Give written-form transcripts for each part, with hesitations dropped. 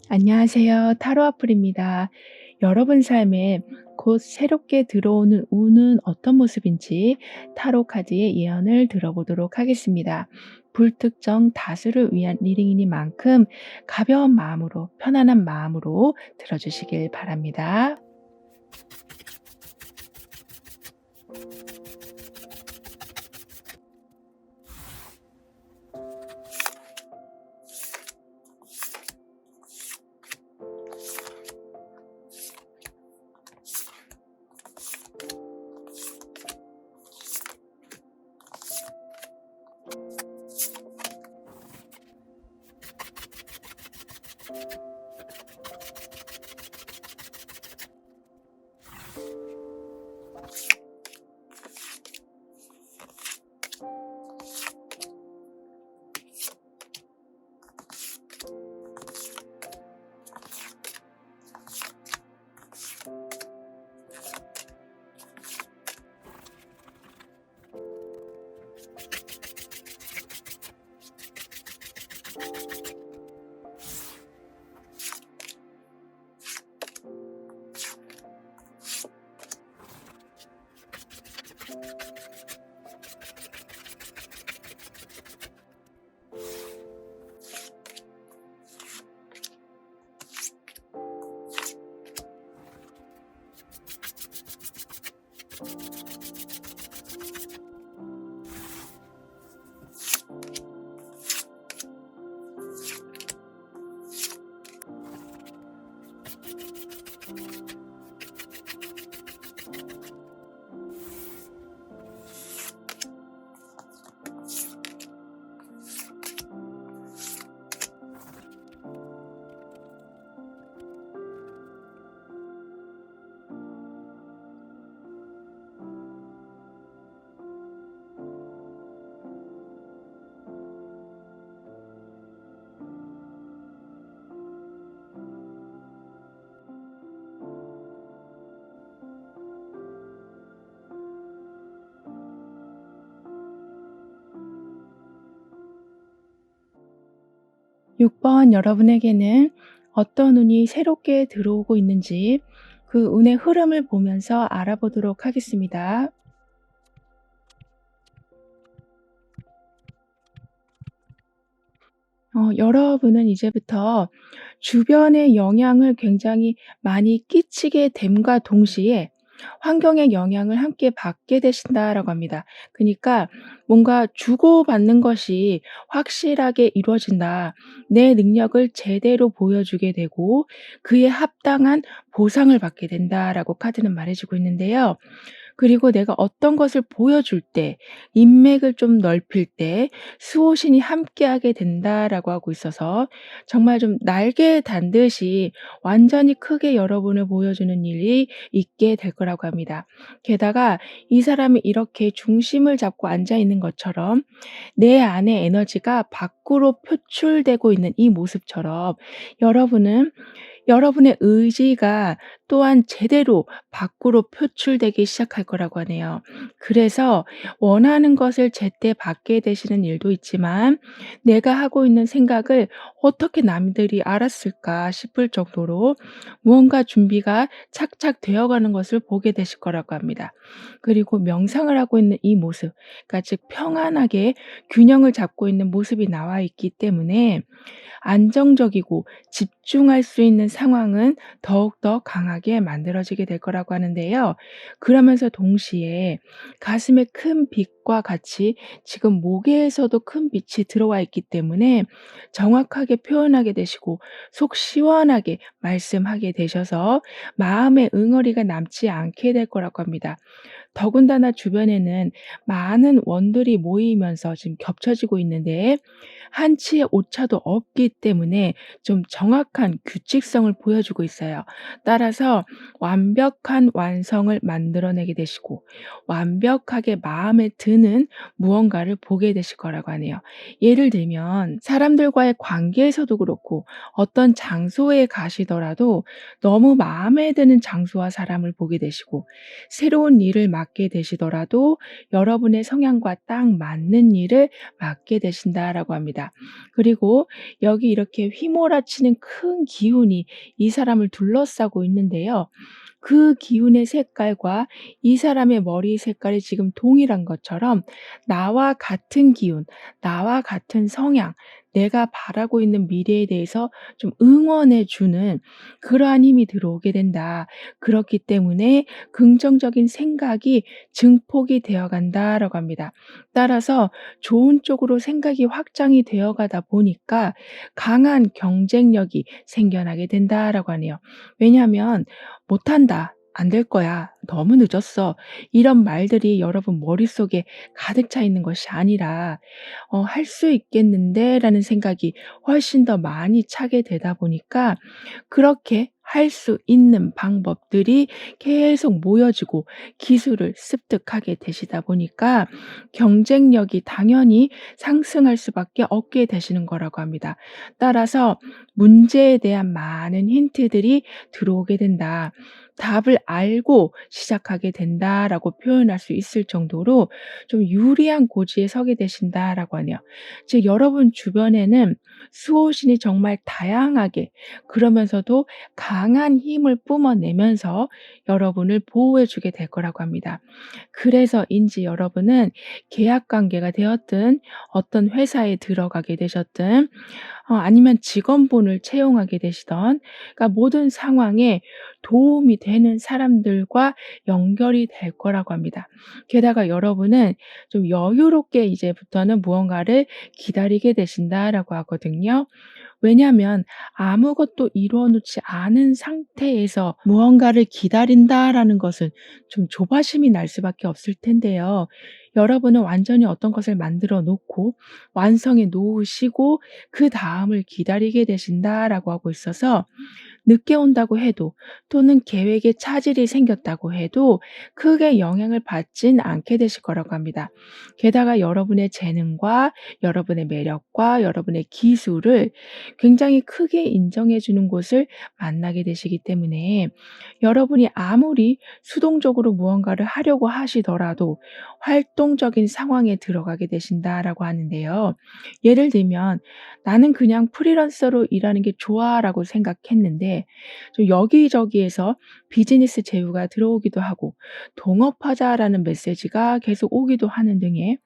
안녕하세요. 타로 아플입니다. 여러분 삶에 곧 새롭게 들어오는 운은 어떤 모습인지 타로 카드의 예언을 들어보도록 하겠습니다. 불특정 다수를 위한 리딩이니만큼 가벼운 마음으로, 편안한 마음으로 들어주시길 바랍니다. 6번 여러분에게는 어떤 운이 새롭게 들어오고 있는지 그 운의 흐름을 보면서 알아보도록 하겠습니다. 여러분은 이제부터 주변의 영향을 굉장히 많이 끼치게 됨과 동시에 환경의 영향을 함께 받게 되신다라고 합니다. 그니까 뭔가 주고받는 것이 확실하게 이루어진다. 내 능력을 제대로 보여주게 되고 그에 합당한 보상을 받게 된다라고 카드는 말해 주고 있는데요. 그리고 내가 어떤 것을 보여줄 때, 인맥을 좀 넓힐 때 수호신이 함께하게 된다라고 하고 있어서 정말 좀 날개 단 듯이 완전히 크게 여러분을 보여주는 일이 있게 될 거라고 합니다. 게다가 이 사람이 이렇게 중심을 잡고 앉아 있는 것처럼 내 안의 에너지가 밖으로 표출되고 있는 이 모습처럼 여러분은 여러분의 의지가 또한 제대로 밖으로 표출되기 시작할 거라고 하네요. 그래서 원하는 것을 제때 받게 되시는 일도 있지만 '내가 하고 있는 생각을 어떻게 남들이 알았을까?' 싶을 정도로 무언가 준비가 착착 되어 가는 것을 보게 되실 거라고 합니다. 그리고 명상을 하고 있는 이 모습, 그러니까 즉 평안하게 균형을 잡고 있는 모습이 나와 있기 때문에 안정적이고 집중할 수 있는 상황은 더욱더 강하게 만들어지게 될 거라고 하는데요. 그러면서 동시에 가슴에 큰 빛과 같이 지금 목에서도 큰 빛이 들어와 있기 때문에 정확하게 표현하게 되시고 속 시원하게 말씀하게 되셔서 마음의 응어리가 남지 않게 될 거라고 합니다. 더군다나 주변에는 많은 원들이 모이면서 지금 겹쳐지고 있는데 한치의 오차도 없기 때문에 좀 정확한 규칙성을 보여주고 있어요. 따라서 완벽한 완성을 만들어내게 되시고 완벽하게 마음에 드는 무언가를 보게 되실 거라고 하네요. 예를 들면 사람들과의 관계에서도 그렇고 어떤 장소에 가시더라도 너무 마음에 드는 장소와 사람을 보게 되시고 새로운 일을 맡게 되시더라도 여러분의 성향과 딱 맞는 일을 맡게 되신다라고 합니다. 그리고 여기 이렇게 휘몰아치는 큰 기운이 이 사람을 둘러싸고 있는데요. 그 기운의 색깔과 이 사람의 머리 색깔이 지금 동일한 것처럼 나와 같은 기운, 나와 같은 성향, 내가 바라고 있는 미래에 대해서 좀 응원해 주는 그러한 힘이 들어오게 된다. 그렇기 때문에 긍정적인 생각이 증폭이 되어 간다라고 합니다. 따라서 좋은 쪽으로 생각이 확장이 되어 가다 보니까 강한 경쟁력이 생겨나게 된다라고 하네요. 왜냐하면 "못한다. 안 될 거야. 너무 늦었어." 이런 말들이 여러분 머릿속에 가득 차 있는 것이 아니라 '할 수 있겠는데.'라는 생각이 훨씬 더 많이 차게 되다 보니까 그렇게 할 수 있는 방법들이 계속 모여지고 기술을 습득하게 되시다 보니까 경쟁력이 당연히 상승할 수밖에 없게 되시는 거라고 합니다. 따라서 문제에 대한 많은 힌트들이 들어오게 된다. 답을 알고 시작하게 된다라고 표현할 수 있을 정도로 좀 유리한 고지에 서게 되신다라고 하네요. 즉 여러분 주변에는 수호신이 정말 다양하게 그러면서도 강한 힘을 뿜어내면서 여러분을 보호해 주게 될 거라고 합니다. 그래서인지 여러분은 계약 관계가 되었든 어떤 회사에 들어가게 되셨든 아니면 직원분을 채용하게 되시던 그러니까 모든 상황에 도움이 되는 사람들과 연결이 될 거라고 합니다. 게다가 여러분은 좀 여유롭게 이제부터는 무언가를 기다리게 되신다라고 하거든요. 왜냐하면 아무것도 이루어 놓지 않은 상태에서 무언가를 기다린다라는 것은 좀 조바심이 날 수밖에 없을 텐데요. 여러분은 완전히 어떤 것을 만들어 놓고 완성해 놓으시고 그다음을 기다리게 되신다라고 하고 있어서 늦게 온다고 해도 또는 계획에 차질이 생겼다고 해도 크게 영향을 받진 않게 되실 거라고 합니다. 게다가 여러분의 재능과 여러분의 매력과 여러분의 기술을 굉장히 크게 인정해 주는 곳을 만나게 되시기 때문에 여러분이 아무리 수동적으로 무언가를 하려고 하시더라도 활동적인 상황에 들어가게 되신다라고 하는데요. 예를 들면 '나는 그냥 프리랜서로 일하는 게 좋아.'라고 생각했는데 좀 여기저기에서 비즈니스 제휴가 들어오기도 하고 "동업하자."라는 메시지가 계속 오기도 하는 등의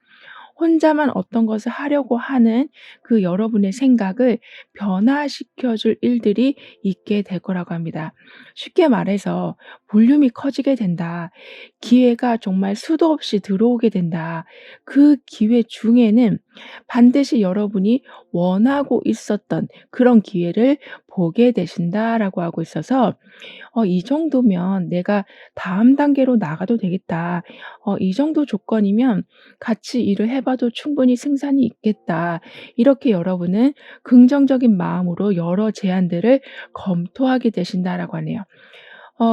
혼자만 어떤 것을 하려고 하는 그 여러분의 생각을 변화시켜 줄 일들이 있게 될 거라고 합니다. 쉽게 말해서 볼륨이 커지게 된다. 기회가 정말 수도 없이 들어오게 된다. 그 기회 중에는 반드시 여러분이 원하고 있었던 그런 기회를 보게 되신다라고 하고 있어서 이 정도면 내가 다음 단계로 나가도 되겠다. 이 정도 조건이면 같이 일을 해 봐도 충분히 승산이 있겠다.' 이렇게 여러분은 긍정적인 마음으로 여러 제안들을 검토하게 되신다라고 하네요.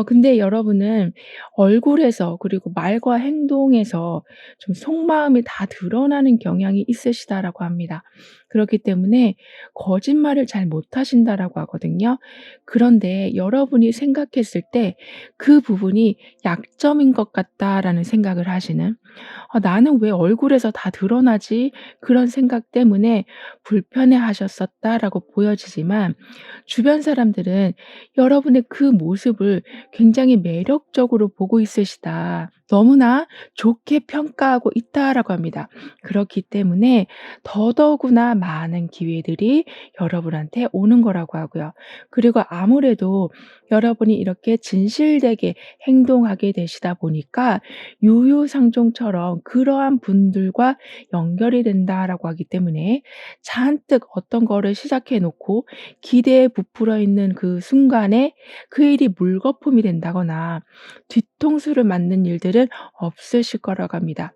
근데 여러분은 얼굴에서 그리고 말과 행동에서 좀 속마음이 다 드러나는 경향이 있으시다라고 합니다. 그렇기 때문에 거짓말을 잘 못하신다라고 하거든요. 그런데 여러분이 생각했을 때 그 부분이 '약점인 것 같다.'라는 생각을 하시는 '나는 왜 얼굴에서 다 드러나지?' 그런 생각 때문에 불편해하셨었다라고 보여지지만 주변 사람들은 여러분의 그 모습을 굉장히 매력적으로 보고 있으시다. 너무나 좋게 평가하고 있다라고 합니다. 그렇기 때문에 더더구나 많은 기회들이 여러분한테 오는 거라고 하고요. 그리고 아무래도 여러분이 이렇게 진실되게 행동하게 되시다 보니까 유유상종처럼 그러한 분들과 연결이 된다라고 하기 때문에 잔뜩 어떤 거를 시작해 놓고 기대에 부풀어 있는 그 순간에 그 일이 물거품이 된다거나 뒤통수를 맞는 일들은 없으실 거라고 합니다.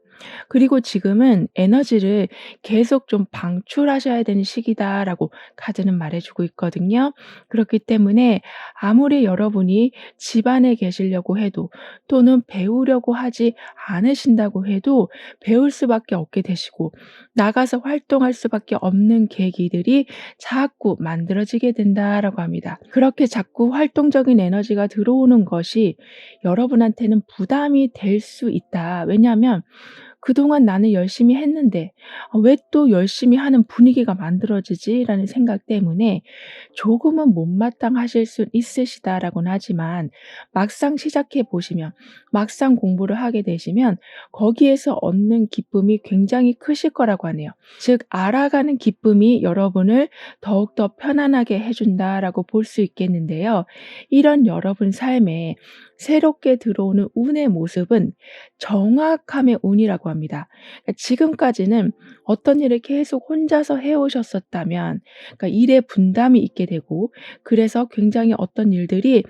그리고 지금은 에너지를 계속 좀 방출하셔야 되는 시기다라고 카드는 말해 주고 있거든요. 그렇기 때문에 아무리 여러분이 집안에 계시려고 해도 또는 배우려고 하지 않으신다고 해도 배울 수밖에 없게 되시고 나가서 활동할 수밖에 없는 계기들이 자꾸 만들어지게 된다라고 합니다. 그렇게 자꾸 활동적인 에너지가 들어오는 것이 여러분한테는 부담이 될 수 있다. 왜냐하면 그동안 나는 열심히 했는데 왜 또 열심히 하는 분위기가 만들어지지?'라는 생각 때문에 조금은 못마땅하실 수 있으시다라고는 하지만 막상 시작해 보시면 막상 공부를 하게 되시면 거기에서 얻는 기쁨이 굉장히 크실 거라고 하네요. 즉 알아가는 기쁨이 여러분을 더욱더 편안하게 해 준다라고 볼 수 있겠는데요. 이런 여러분 삶에 새롭게 들어오는 운의 모습은 정확함의 운이라고 합니다. 그러니까 지금까지는 어떤 일을 계속 혼자서 해 오셨었다면 그러니까 일에 분담이 있게 되고 그래서 굉장히 어떤 일들이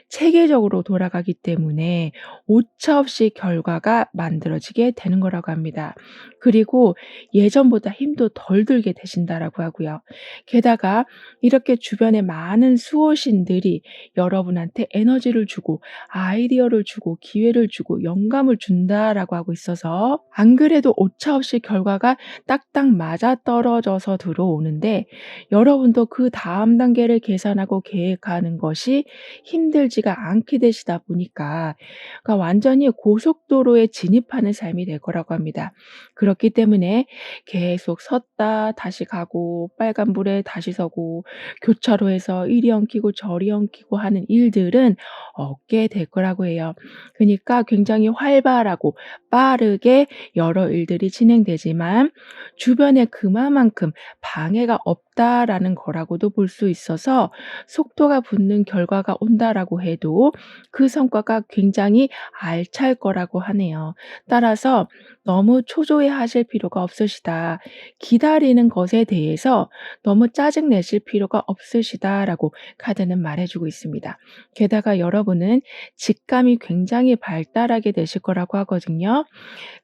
체계적으로 돌아가기 때문에 오차없이 결과가 만들어지게 되는 거라고 합니다. 그리고 예전보다 힘도 덜 들게 되신다라고 하고요. 게다가 이렇게 주변에 많은 수호신들이 여러분한테 에너지를 주고 아이디어를 주고 기회를 주고 영감을 준다라고 하고 있어서 안 그래도 오차없이 결과가 딱딱 맞아떨어져서 들어오는데 여러분도 그다음 단계를 계산하고 계획하는 것이 힘들지가 않게 되시다 보니까 그러니까 완전히 고속도로에 진입하는 삶이 될 거라고 합니다. 그렇기 때문에 계속 섰다 다시 가고 빨간불에 다시 서고 교차로에서 이리 엉키고 저리 엉키고 하는 일들은 없게 될 거라고 해요. 그니까 굉장히 활발하고 빠르게 여러 일들이 진행되지만 주변에 그만큼 방해가 없다라는 거라고도 볼 수 있어서 속도가 붙는 결과가 온다라고 해도 그 성과가 굉장히 알찰 거라고 하네요. 따라서 너무 초조해 하실 필요가 없으시다. 기다리는 것에 대해서 너무 짜증 내실 필요가 없으시다라고 카드는 말해 주고 있습니다. 게다가 여러분은 직감이 굉장히 발달하게 되실 거라고 하거든요.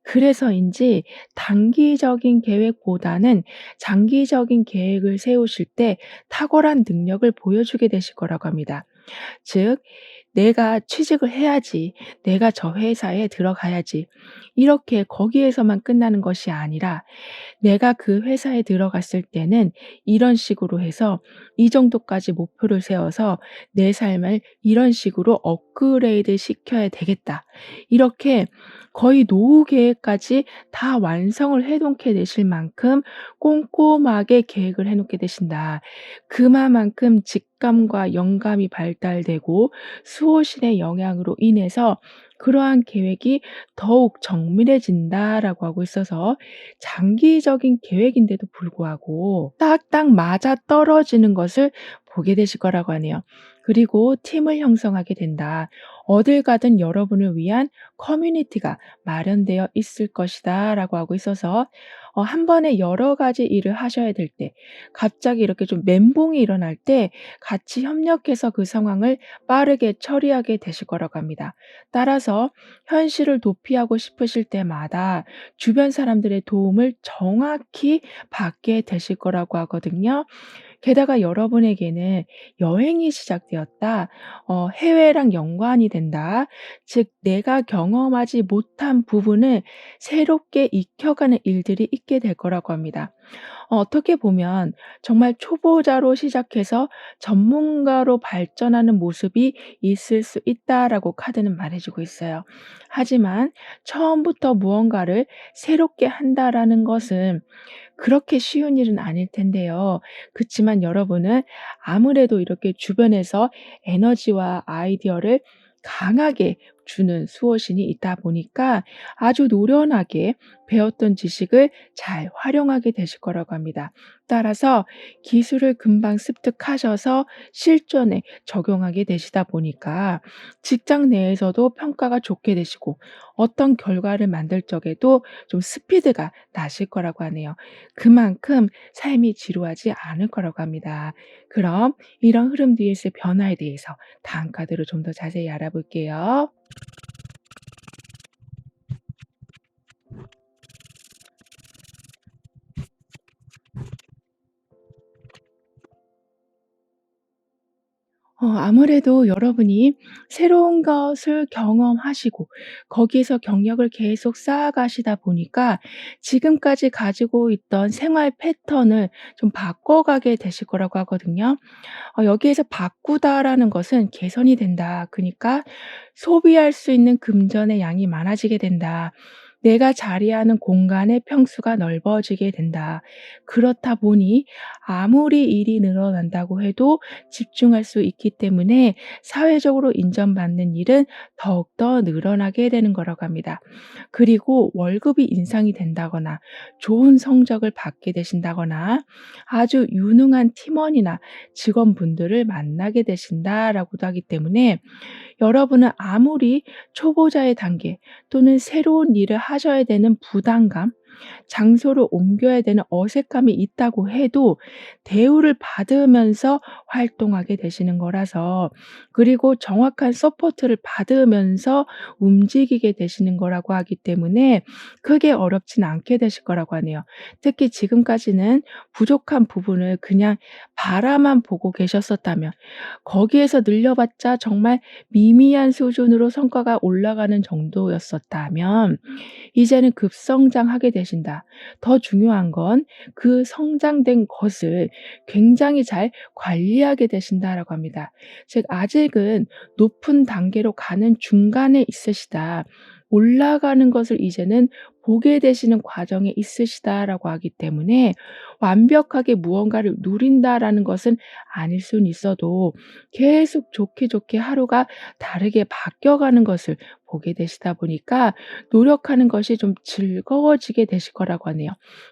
그래서인지 단기적인 계획보다는 장기적인 계획을 세우실 때 탁월한 능력을 보여주게 되실 거라고 합니다. 즉 '내가 취직을 해야지. 내가 저 회사에 들어가야지.' 이렇게 거기에서만 끝나는 것이 아니라 '내가 그 회사에 들어갔을 때는 이런 식으로 해서 이 정도까지 목표를 세워서 내 삶을 이런 식으로 업그레이드 시켜야 되겠다.' 이렇게 거의 노후 계획까지 다 완성을 해 놓게 되실 만큼 꼼꼼하게 계획을 해 놓게 되신다. 그만큼 직감과 영감이 발달되고 수호신의 영향으로 인해서 그러한 계획이 더욱 정밀해진다라고 하고 있어서 장기적인 계획인데도 불구하고 딱딱 맞아떨어지는 것을 보게 되실 거라고 하네요. 그리고 팀을 형성하게 된다. 어딜 가든 여러분을 위한 커뮤니티가 마련되어 있을 것이다라고 하고 있어서 한 번에 여러 가지 일을 하셔야 될 때 갑자기 이렇게 좀 멘붕이 일어날 때 같이 협력해서 그 상황을 빠르게 처리하게 되실 거라고 합니다. 따라서 현실을 도피하고 싶으실 때마다 주변 사람들의 도움을 정확히 받게 되실 거라고 하거든요. 게다가 여러분에게는 여행이 시작되었다. 해외랑 연관이 된다. 즉 내가 경험하지 못한 부분을 새롭게 익혀가는 일들이 있게 될 거라고 합니다. 어떻게 보면 정말 초보자로 시작해서 전문가로 발전하는 모습이 있을 수 있다라고 카드는 말해 주고 있어요. 하지만 처음부터 무언가를 새롭게 한다라는 것은 그렇게 쉬운 일은 아닐 텐데요. 그치만 여러분은 아무래도 이렇게 주변에서 에너지와 아이디어를 강하게 주는 수호신이 있다 보니까 아주 노련하게 배웠던 지식을 잘 활용하게 되실 거라고 합니다. 따라서 기술을 금방 습득하셔서 실전에 적용하게 되시다 보니까 직장 내에서도 평가가 좋게 되시고 어떤 결과를 만들 적에도 좀 스피드가 나실 거라고 하네요. 그만큼 삶이 지루하지 않을 거라고 합니다. 그럼 이런 흐름 뒤에서의 변화에 대해서 다음 카드로 좀 더 자세히 알아볼게요. 아무래도 여러분이 새로운 것을 경험하시고 거기에서 경력을 계속 쌓아가시다 보니까 지금까지 가지고 있던 생활 패턴을 좀 바꿔가게 되실 거라고 하거든요. 여기에서 바꾸다라는 것은 개선이 된다. 그니까 소비할 수 있는 금전의 양이 많아지게 된다. 내가 자리하는 공간의 평수가 넓어지게 된다. 그렇다 보니 아무리 일이 늘어난다고 해도 집중할 수 있기 때문에 사회적으로 인정받는 일은 더욱더 늘어나게 되는 거라고 합니다. 그리고 월급이 인상이 된다거나 좋은 성적을 받게 되신다거나 아주 유능한 팀원이나 직원분들을 만나게 되신다라고도 하기 때문에 여러분은 아무리 초보자의 단계 또는 새로운 일을 하셔야 되는 부담감, 장소를 옮겨야 되는 어색함이 있다고 해도 대우를 받으면서 활동하게 되시는 거라서, 그리고 정확한 서포트를 받으면서 움직이게 되시는 거라고 하기 때문에 크게 어렵진 않게 되실 거라고 하네요. 특히 지금까지는 부족한 부분을 그냥 바라만 보고 계셨었다면, 거기에서 늘려봤자 정말 미미한 수준으로 성과가 올라가는 정도였었다면 이제는 급성장하게 되신다. 더 중요한 건 그 성장된 것을 굉장히 잘 관리하게 되신다라고 합니다. 즉 아직은 높은 단계로 가는 중간에 있으시다. 올라가는 것을 이제는 보게 되시는 과정에 있으시다라고 하기 때문에 완벽하게 무언가를 누린다라는 것은 아닐 수는 있어도 계속 좋게 좋게 하루가 다르게 바뀌어가는 것을 보게 되시다 보니까 노력하는 것이 좀 즐거워지게 되실 거라고 하네요.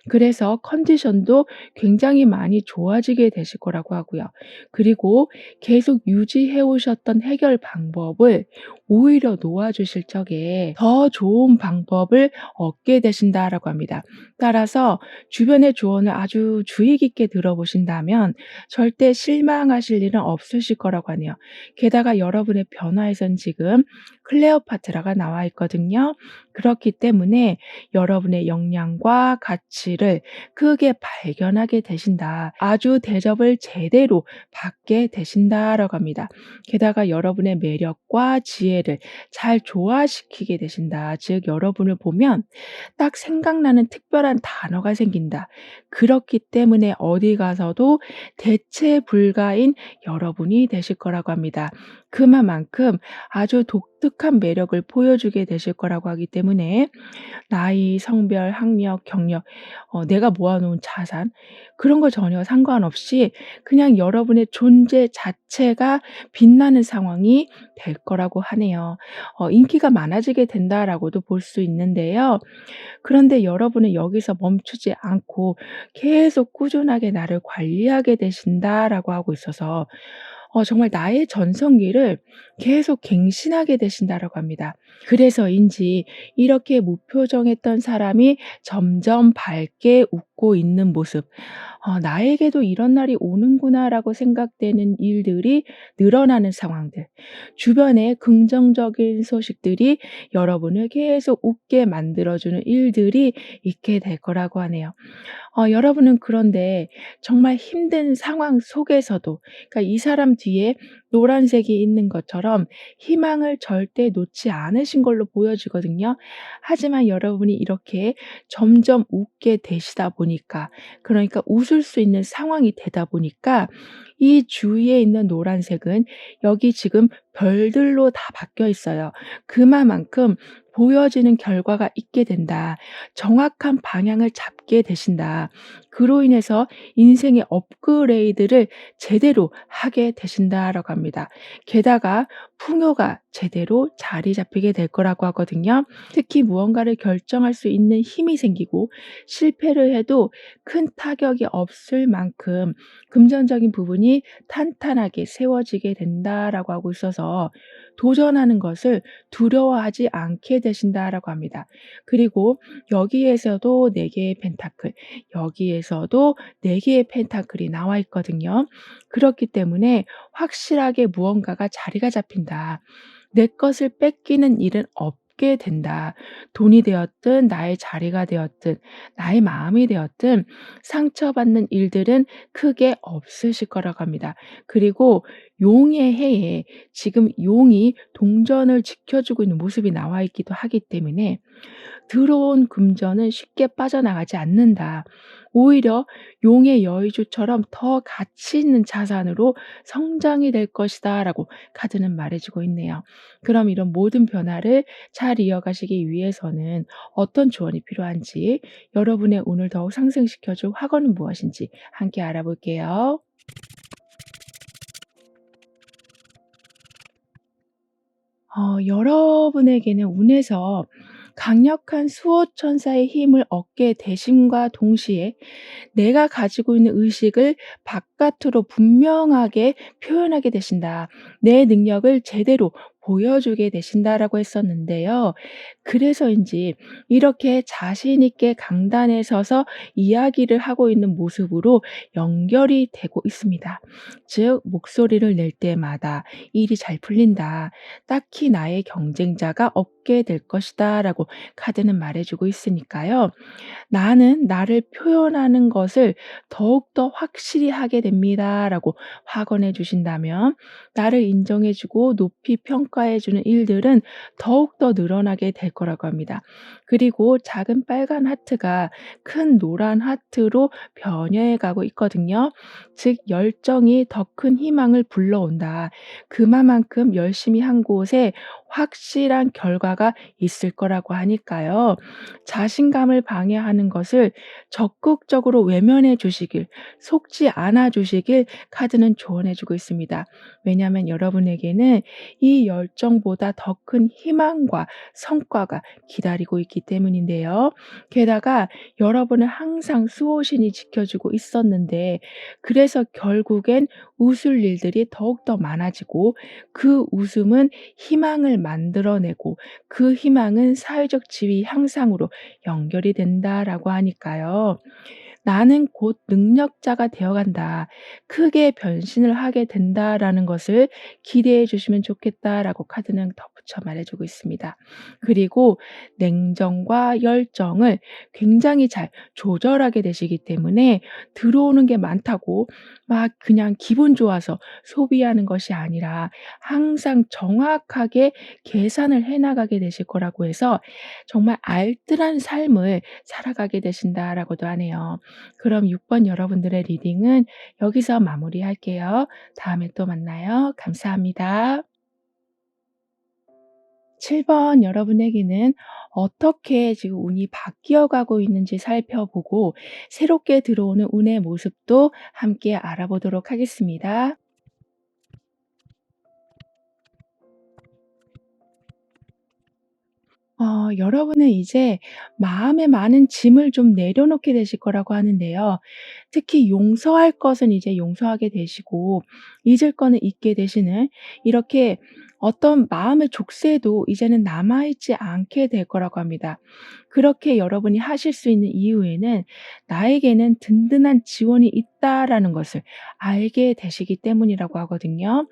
그래서 컨디션도 굉장히 많이 좋아지게 되실 거라고 하고요. 그리고 계속 유지해 오셨던 해결 방법을 오히려 놓아주실 적에 더 좋은 방법을 얻게 되신다라고 합니다. 따라서 주변의 조언을 아주 주의 깊게 들어보신다면 절대 실망하실 일은 없으실 거라고 하네요. 게다가 여러분의 변화에선 지금 클레오파트라가 나와 있거든요. 그렇기 때문에 여러분의 역량과 가치를 크게 발견하게 되신다. 아주 대접을 제대로 받게 되신다라고 합니다. 게다가 여러분의 매력과 지혜를 잘 조화시키게 되신다. 즉 여러분을 보면 딱 생각나는 특별한 단어가 생긴다. 그렇기 때문에 어디 가서도 대체 불가인 여러분이 되실 거라고 합니다. 그만큼 아주 독특한 매력을 보여주게 되실 거라고 하기 때문에 나이, 성별, 학력, 경력, 내가 모아놓은 자산 그런 거 전혀 상관없이 그냥 여러분의 존재 자체가 빛나는 상황이 될 거라고 하네요. 인기가 많아지게 된다라고도 볼 수 있는데요. 그런데 여러분은 여기서 멈추지 않고 계속 꾸준하게 나를 관리하게 되신다라고 하고 있어서 정말 나의 전성기를 계속 갱신하게 되신다라고 합니다. 그래서인지 이렇게 무표정했던 사람이 점점 밝게 웃고 있는 모습, '나에게도 이런 날이 오는구나.'라고 생각되는 일들이 늘어나는 상황들, 주변에 긍정적인 소식들이 여러분을 계속 웃게 만들어 주는 일들이 있게 될 거라고 하네요. 여러분은 그런데 정말 힘든 상황 속에서도, 그러니까 이 사람 뒤에 노란색이 있는 것처럼 희망을 절대 놓지 않으신 걸로 보여지거든요. 하지만 여러분이 이렇게 점점 웃게 되시다 보니까, 그러니까 웃을 수 있는 상황이 되다 보니까 이 주위에 있는 노란색은 여기 지금 별들로 다 바뀌어 있어요. 그만큼 보여지는 결과가 있게 된다. 정확한 방향을 잡게 되신다. 그로 인해서 인생의 업그레이드를 제대로 하게 되신다라고 합니다. 게다가 풍요가 제대로 자리 잡히게 될 거라고 하거든요. 특히 무언가를 결정할 수 있는 힘이 생기고 실패를 해도 큰 타격이 없을 만큼 금전적인 부분이 탄탄하게 세워지게 된다라고 하고 있어서 도전하는 것을 두려워하지 않게 되신다라고 합니다. 그리고 여기에서도 4 개의 펜타클, 여기에서도 4 개의 펜타클이 나와 있거든요. 그렇기 때문에 확실하게 무언가가 자리가 잡힌다. 내 것을 뺏기는 일은 없게 된다. 돈이 되었든 나의 자리가 되었든 나의 마음이 되었든 상처받는 일들은 크게 없으실 거라고 합니다. 그리고 용의 해에 지금 용이 동전을 지켜주고 있는 모습이 나와 있기도 하기 때문에 들어온 금전은 쉽게 빠져나가지 않는다. 오히려 용의 여의주처럼 더 가치 있는 자산으로 성장이 될 것이다라고 카드는 말해주고 있네요. 그럼 이런 모든 변화를 잘 이어가시기 위해서는 어떤 조언이 필요한지, 여러분의 운을 더욱 상승시켜줄 학원은 무엇인지 함께 알아볼게요. 여러분에게는 운에서 강력한 수호천사의 힘을 얻게 되심과 동시에 내가 가지고 있는 의식을 바깥으로 분명하게 표현하게 되신다. 내 능력을 제대로 보여주게 되신다라고 했었는데요. 그래서인지 이렇게 자신 있게 강단에 서서 이야기를 하고 있는 모습으로 연결이 되고 있습니다. 즉, 목소리를 낼 때마다 일이 잘 풀린다. 딱히 나의 경쟁자가 없게 될 것이다. 라고 카드는 말해주고 있으니까요. 나는 나를 표현하는 것을 더욱더 확실히 하게 됩니다라고 확언해 주신다면, 나를 인정해 주고 높이 평가해 주는 일들은 더욱더 늘어나게 될 거라고 합니다. 그리고 작은 빨간 하트가 큰 노란 하트로 변해해 가고 있거든요. 즉, 열정이 더 큰 희망을 불러온다. 그만큼 열심히 한 곳에 확실한 결과가 있을 거라고 하니까요. 자신감을 방해하는 것을 적극적으로 외면해 주시길, 속지 않아 주시길 카드는 조언해 주고 있습니다. 왜냐하면 여러분에게는 이 열정보다 더 큰 희망과 성과가 기다리고 있기 때문인데요. 게다가 여러분을 항상 수호신이 지켜주고 있었는데, 그래서 결국엔 웃을 일들이 더욱더 많아지고, 그 웃음은 희망을 만들어내고, 그 희망은 사회적 지위 향상으로 연결이 된다라고 하니까요. 나는 곧 능력자가 되어간다. 크게 변신을 하게 된다라는 것을 기대해 주시면 좋겠다라고 카드는 덧붙여 말해주고 있습니다. 그리고 냉정과 열정을 굉장히 잘 조절하게 되시기 때문에 들어오는 게 많다고 막 그냥 기분 좋아서 소비하는 것이 아니라 항상 정확하게 계산을 해 나가게 되실 거라고 해서 정말 알뜰한 삶을 살아가게 되신다라고도 하네요. 그럼 6번 여러분들의 리딩은 여기서 마무리할게요. 다음에 또 만나요. 감사합니다. 7번 여러분에게는 어떻게 지금 운이 바뀌어 가고 있는지 살펴보고, 새롭게 들어오는 운의 모습도 함께 알아보도록 하겠습니다. 여러분은 이제 마음에 많은 짐을 좀 내려놓게 되실 거라고 하는데요. 특히 용서할 것은 이제 용서하게 되시고, 잊을 거는 잊게 되시는, 이렇게 어떤 마음의 족쇄도 이제는 남아있지 않게 될 거라고 합니다. 그렇게 여러분이 하실 수 있는 이유에는 나에게는 든든한 지원이 있다라는 것을 알게 되시기 때문이라고 하거든요.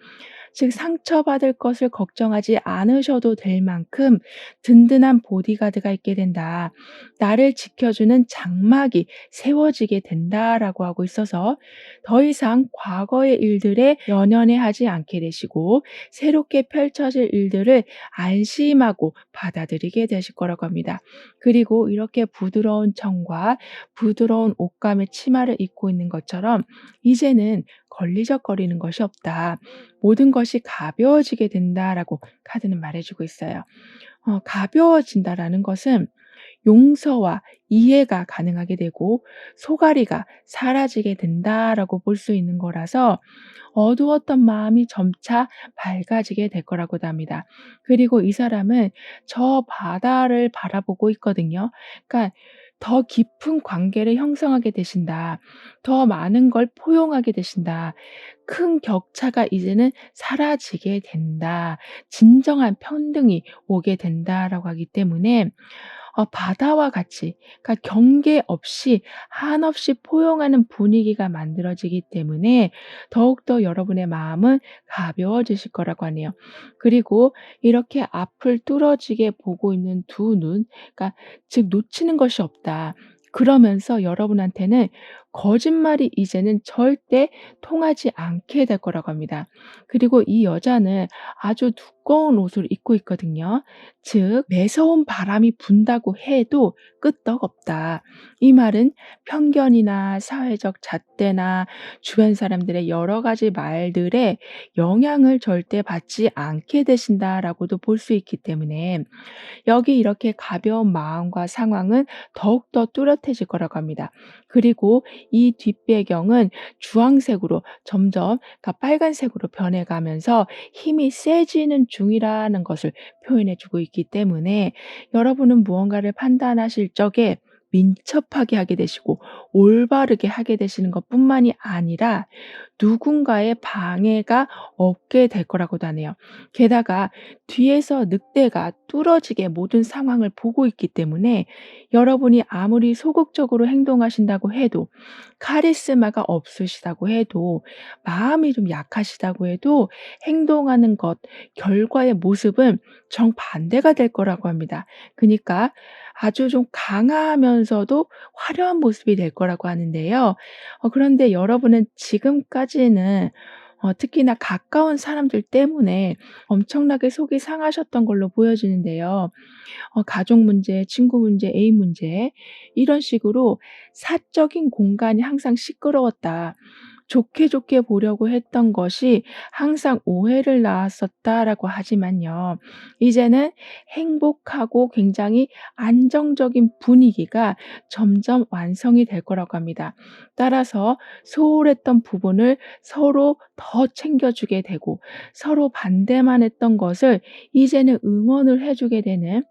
즉, 상처받을 것을 걱정하지 않으셔도 될 만큼 든든한 보디가드가 있게 된다. 나를 지켜주는 장막이 세워지게 된다라고 하고 있어서 더 이상 과거의 일들에 연연해 하지 않게 되시고, 새롭게 펼쳐질 일들을 안심하고 받아들이게 되실 거라고 합니다. 그리고 이렇게 부드러운 청과 부드러운 옷감의 치마를 입고 있는 것처럼 이제는 걸리적거리는 것이 없다. 모든 것이 가벼워지게 된다라고 카드는 말해주고 있어요. 가벼워진다라는 것은 용서와 이해가 가능하게 되고 소갈이가 사라지게 된다라고 볼 수 있는 거라서, 어두웠던 마음이 점차 밝아지게 될 거라고도 합니다. 그리고 이 사람은 저 바다를 바라보고 있거든요. 그러니까 더 깊은 관계를 형성하게 되신다. 더 많은 걸 포용하게 되신다. 큰 격차가 이제는 사라지게 된다. 진정한 평등이 오게 된다라고 하기 때문에, 바다와 같이, 그러니까 경계 없이 한없이 포용하는 분위기가 만들어지기 때문에 더욱더 여러분의 마음은 가벼워지실 거라고 하네요. 그리고 이렇게 앞을 뚫어지게 보고 있는 두 눈, 그러니까 즉 놓치는 것이 없다. 그러면서 여러분한테는 거짓말이 이제는 절대 통하지 않게 될 거라고 합니다. 그리고 이 여자는 아주 두꺼운 옷을 입고 있거든요. 즉 매서운 바람이 분다고 해도 끄떡없다. 이 말은 편견이나 사회적 잣대나 주변 사람들의 여러 가지 말들에 영향을 절대 받지 않게 되신다라고도 볼 수 있기 때문에 여기 이렇게 가벼운 마음과 상황은 더욱더 뚜렷해질 거라고 합니다. 그리고 이 뒷배경은 주황색으로 점점 그러니까 빨간색으로 변해가면서 힘이 세지는 중이라는 것을 표현해 주고 있기 때문에 여러분은 무언가를 판단하실 적에 민첩하게 하게 되시고 올바르게 하게 되시는 것뿐만이 아니라 누군가의 방해가 없게 될 거라고도 하네요. 게다가 뒤에서 늑대가 뚫어지게 모든 상황을 보고 있기 때문에 여러분이 아무리 소극적으로 행동하신다고 해도 카리스마가 없으시다고 해도 마음이 좀 약하시다고 해도 행동하는 것, 결과의 모습은 정반대가 될 거라고 합니다. 그니까 아주 좀 강하면서도 화려한 모습이 될 거라고 하는데요. 그런데 여러분은 지금까지는 특히나 가까운 사람들 때문에 엄청나게 속이 상하셨던 걸로 보여지는데요. 가족 문제, 친구 문제, 애인 문제 이런 식으로 사적인 공간이 항상 시끄러웠다. 좋게 좋게 보려고 했던 것이 항상 오해를 낳았었다라고 하지만요. 이제는 행복하고 굉장히 안정적인 분위기가 점점 완성이 될 거라고 합니다. 따라서 소홀했던 부분을 서로 더 챙겨주게 되고 서로 반대만 했던 것을 이제는 응원을 해주게 되는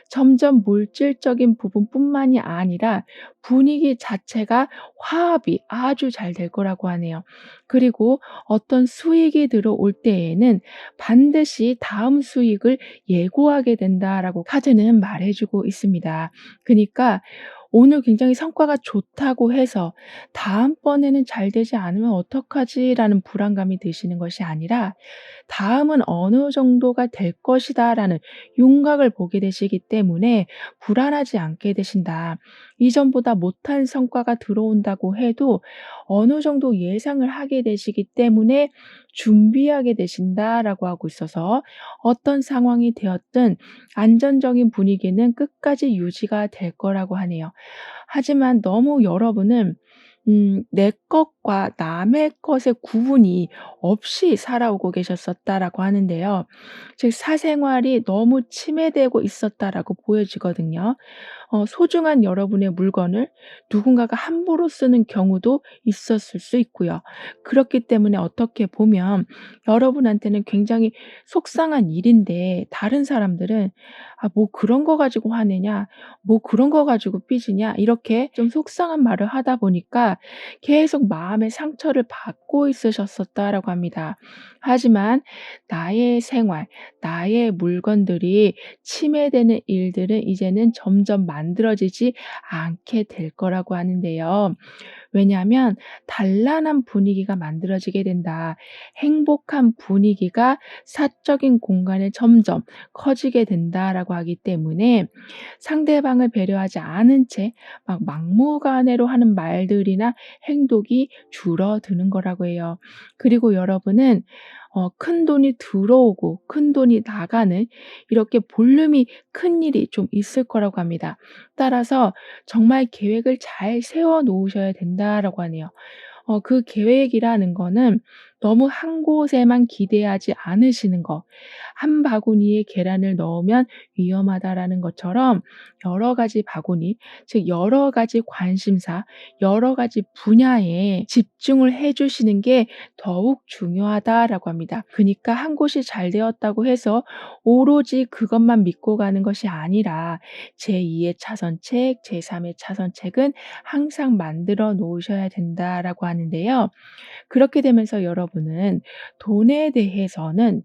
점점 물질적인 부분뿐만이 아니라 분위기 자체가 화합이 아주 잘 될 거라고 하네요. 그리고 어떤 수익이 들어올 때에는 반드시 다음 수익을 예고하게 된다라고 카드는 말해 주고 있습니다. 그니까 오늘 굉장히 성과가 좋다고 해서 '다음번에는 잘 되지 않으면 어떡하지?'라는 불안감이 드시는 것이 아니라 '다음은 어느 정도가 될 것이다.'라는 윤곽을 보게 되시기 때문에 불안하지 않게 되신다. 이전보다 못한 성과가 들어온다고 해도 어느 정도 예상을 하게 되시기 때문에 준비하게 되신다라고 하고 있어서 어떤 상황이 되었든 안전적인 분위기는 끝까지 유지가 될 거라고 하네요. 하지만 너무 여러분은 내 것과 남의 것의 구분이 없이 살아오고 계셨었다라고 하는데요. 즉 사생활이 너무 침해되고 있었다라고 보여지거든요. 소중한 여러분의 물건을 누군가가 함부로 쓰는 경우도 있었을 수 있고요. 그렇기 때문에 어떻게 보면 여러분한테는 굉장히 속상한 일인데 다른 사람들은 '아 뭐 그런 거 가지고 화내냐. 뭐 그런 거 가지고 삐지냐.' 이렇게 좀 속상한 말을 하다 보니까 계속 마음의 상처를 받고 있으셨었다라고 합니다. 하지만 나의 생활, 나의 물건들이 침해되는 일들은 이제는 점점 만들어지지 않게 될 거라고 하는데요. 왜냐하면 단란한 분위기가 만들어지게 된다. 행복한 분위기가 사적인 공간에 점점 커지게 된다라고 하기 때문에 상대방을 배려하지 않은 채 막 막무가내로 하는 말들이나 행동이 줄어드는 거라고 해요. 그리고 여러분은 큰돈이 들어오고 큰돈이 나가는 이렇게 볼륨이 큰 일이 좀 있을 거라고 합니다. 따라서 정말 계획을 잘 세워 놓으셔야 된다라고 하네요. 그 계획이라는 거는 너무 한 곳에만 기대하지 않으시는 거. '한 바구니에 계란을 넣으면 위험하다.'라는 것처럼 여러 가지 바구니, 즉 여러 가지 관심사, 여러 가지 분야에 집중을 해 주시는 게 더욱 중요하다라고 합니다. 그니까 한 곳이 잘 되었다고 해서 오로지 그것만 믿고 가는 것이 아니라 제2의 차선책, 제3의 차선책은 항상 만들어 놓으셔야 된다라고 하는데요. 그렇게 되면서 여러분은 돈에 대해서는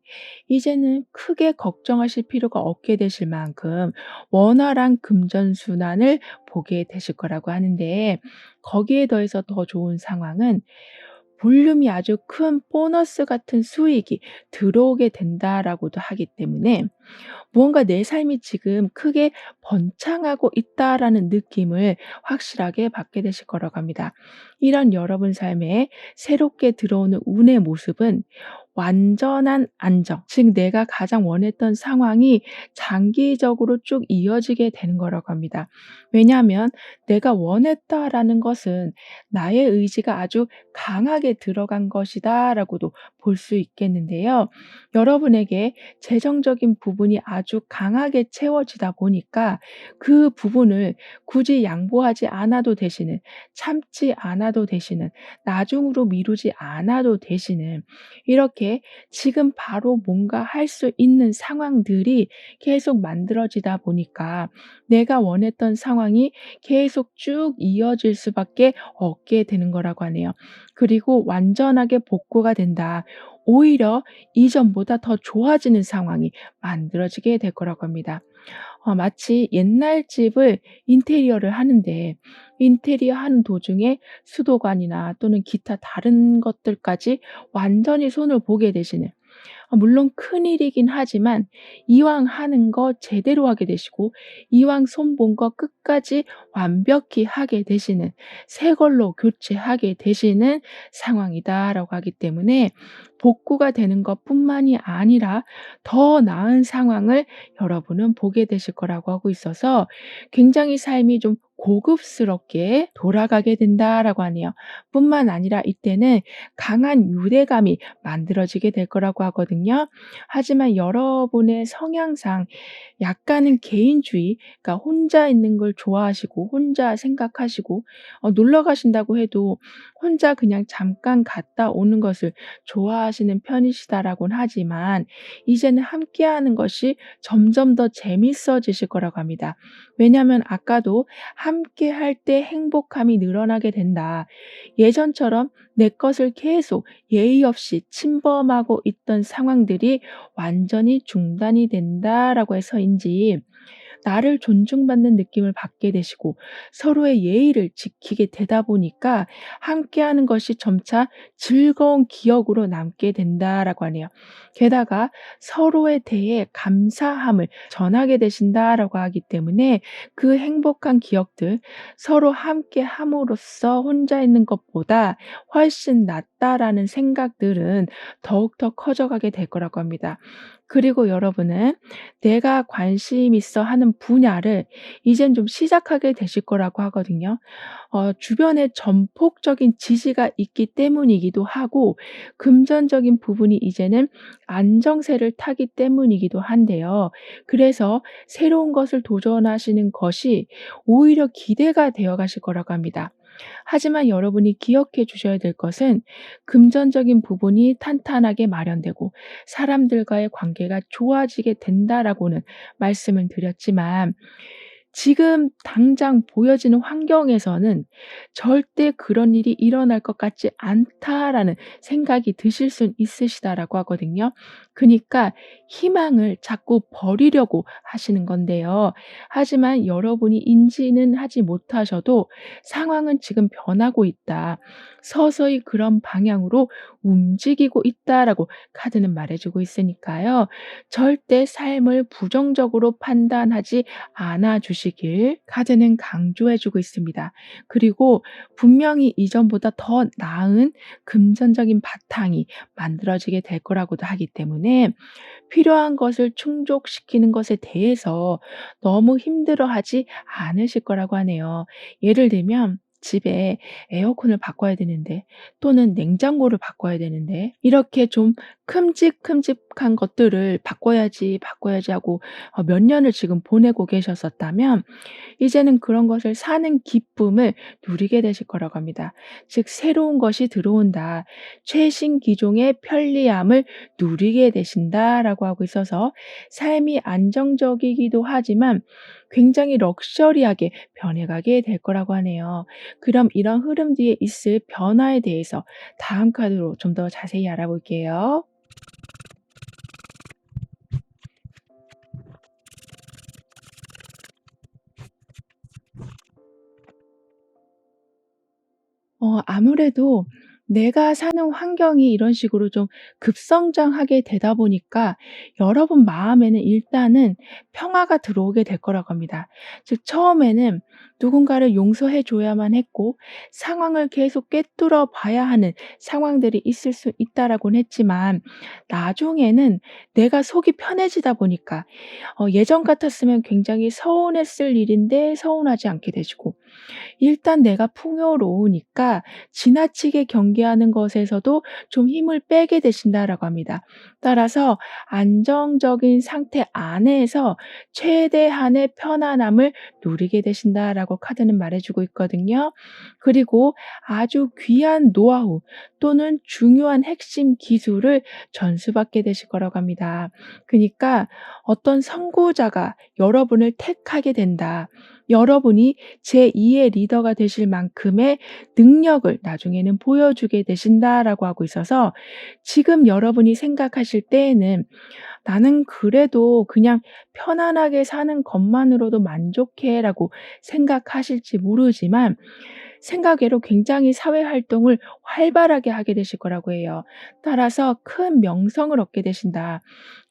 이제는 크게 걱정하실 필요가 없게 되실 만큼 원활한 금전순환을 보게 되실 거라고 하는데 거기에 더해서 더 좋은 상황은 볼륨이 아주 큰 보너스 같은 수익이 들어오게 된다라고도 하기 때문에 무언가 '내 삶이 지금 크게 번창하고 있다.'라는 느낌을 확실하게 받게 되실 거라고 합니다. 이런 여러분 삶에 새롭게 들어오는 운의 모습은 완전한 안정, 즉 내가 가장 원했던 상황이 장기적으로 쭉 이어지게 되는 거라고 합니다. 왜냐하면 '내가 원했다.'라는 것은 나의 의지가 아주 강하게 들어간 것이다라고도 볼 수 있겠는데요. 여러분에게 재정적인 부분이 아주 강하게 채워지다 보니까 그 부분을 굳이 양보하지 않아도 되시는, 참지 않아도 되시는, 나중으로 미루지 않아도 되시는, 이렇게 지금 바로 뭔가 할 수 있는 상황들이 계속 만들어지다 보니까 내가 원했던 상황이 계속 쭉 이어질 수밖에 없게 되는 거라고 하네요. 그리고 완전하게 복구가 된다. 오히려 이전보다 더 좋아지는 상황이 만들어지게 될 거라고 합니다. 마치 옛날 집을 인테리어를 하는데 인테리어 하는 도중에 수도관이나 또는 기타 다른 것들까지 완전히 손을 보게 되시는, 물론 큰일이긴 하지만 이왕 하는 거 제대로 하게 되시고 이왕 손 본 거 끝까지 완벽히 하게 되시는, 새 걸로 교체하게 되시는 상황이다라고 하기 때문에 복구가 되는 것뿐만이 아니라 더 나은 상황을 여러분은 보게 되실 거라고 하고 있어서 굉장히 삶이 좀 고급스럽게 돌아가게 된다라고 하네요. 뿐만 아니라 이때는 강한 유대감이 만들어지게 될 거라고 하거든요. 하지만 여러분의 성향상 약간은 개인주의, 그러니까 혼자 있는 걸 좋아하시고 혼자 생각하시고, 놀러 가신다고 해도 혼자 그냥 잠깐 갔다 오는 것을 좋아하시는 편이시다라고는 하지만 이제는 함께하는 것이 점점 더 재밌어지실 거라고 합니다. 왜냐하면 아까도 "함께할 때 행복함이 늘어나게 된다." 예전처럼 내 것을 계속 예의 없이 침범하고 있던 상황들이 완전히 중단이 된다라고 해서인지 나를 존중받는 느낌을 받게 되시고 서로의 예의를 지키게 되다 보니까 함께하는 것이 점차 즐거운 기억으로 남게 된다라고 하네요. 게다가 서로에 대해 감사함을 전하게 되신다라고 하기 때문에 그 행복한 기억들, 서로 함께함으로써 혼자 있는 것보다 훨씬 낫다라는 생각들은 더욱더 커져가게 될 거라고 합니다. 그리고 여러분은 내가 관심 있어 하는 분야를 이젠 좀 시작하게 되실 거라고 하거든요. 주변에 전폭적인 지지가 있기 때문이기도 하고 금전적인 부분이 이제는 안정세를 타기 때문이기도 한데요. 그래서 새로운 것을 도전하시는 것이 오히려 기대가 되어 가실 거라고 합니다. 하지만 여러분이 기억해 주셔야 될 것은 금전적인 부분이 탄탄하게 마련되고 사람들과의 관계가 좋아지게 된다라고는 말씀을 드렸지만 지금 당장 보여지는 환경에서는 '절대 그런 일이 일어날 것 같지 않다.'라는 생각이 드실 순 있으시다라고 하거든요. 그니까 희망을 자꾸 버리려고 하시는 건데요. 하지만 여러분이 인지는 하지 못하셔도 '상황은 지금 변하고 있다. 서서히 그런 방향으로 움직이고 있다.'라고 카드는 말해 주고 있으니까요. 절대 삶을 부정적으로 판단하지 않아 주시길 카드는 강조해 주고 있습니다. 그리고 분명히 이전보다 더 나은 금전적인 바탕이 만들어지게 될 거라고도 하기 때문에 필요한 것을 충족시키는 것에 대해서 너무 힘들어하지 않으실 거라고 하네요. 예를 들면 집에 에어컨을 바꿔야 되는데 또는 냉장고를 바꿔야 되는데 이렇게 좀 큼직큼직한 것들을 바꿔야지, 바꿔야지 하고 몇 년을 지금 보내고 계셨었다면 이제는 그런 것을 사는 기쁨을 누리게 되실 거라고 합니다. 즉 새로운 것이 들어온다. 최신 기종의 편리함을 누리게 되신다라고 하고 있어서 삶이 안정적이기도 하지만 굉장히 럭셔리하게 변해가게 될 거라고 하네요. 그럼 이런 흐름 뒤에 있을 변화에 대해서 다음 카드로 좀 더 자세히 알아볼게요. 아무래도 내가 사는 환경이 이런 식으로 좀 급성장하게 되다 보니까 여러분 마음에는 일단은 평화가 들어오게 될 거라고 합니다. 즉 처음에는 누군가를 용서해 줘야만 했고 상황을 계속 꿰뚫어 봐야 하는 상황들이 있을 수 있다라고는 했지만 나중에는 내가 속이 편해지다 보니까 예전 같았으면 굉장히 서운했을 일인데 서운하지 않게 되시고 일단 내가 풍요로우니까 지나치게 경계하는 것에서도 좀 힘을 빼게 되신다라고 합니다. 따라서 안정적인 상태 안에서 최대한의 편안함을 누리게 되신다라고 카드는 말해주고 있거든요. 그리고 아주 귀한 노하우 또는 중요한 핵심 기술을 전수받게 되실 거라고 합니다. 그러니까 어떤 선구자가 여러분을 택하게 된다. 여러분이 제2의 리더가 되실 만큼의 능력을 나중에는 보여주게 되신다라고 하고 있어서 지금 여러분이 생각하실 때에는 '나는 그래도 그냥 편안하게 사는 것만으로도 만족해.'라고 생각하실지 모르지만 생각외로 굉장히 사회 활동을 활발하게 하게 되실 거라고 해요. 따라서 큰 명성을 얻게 되신다.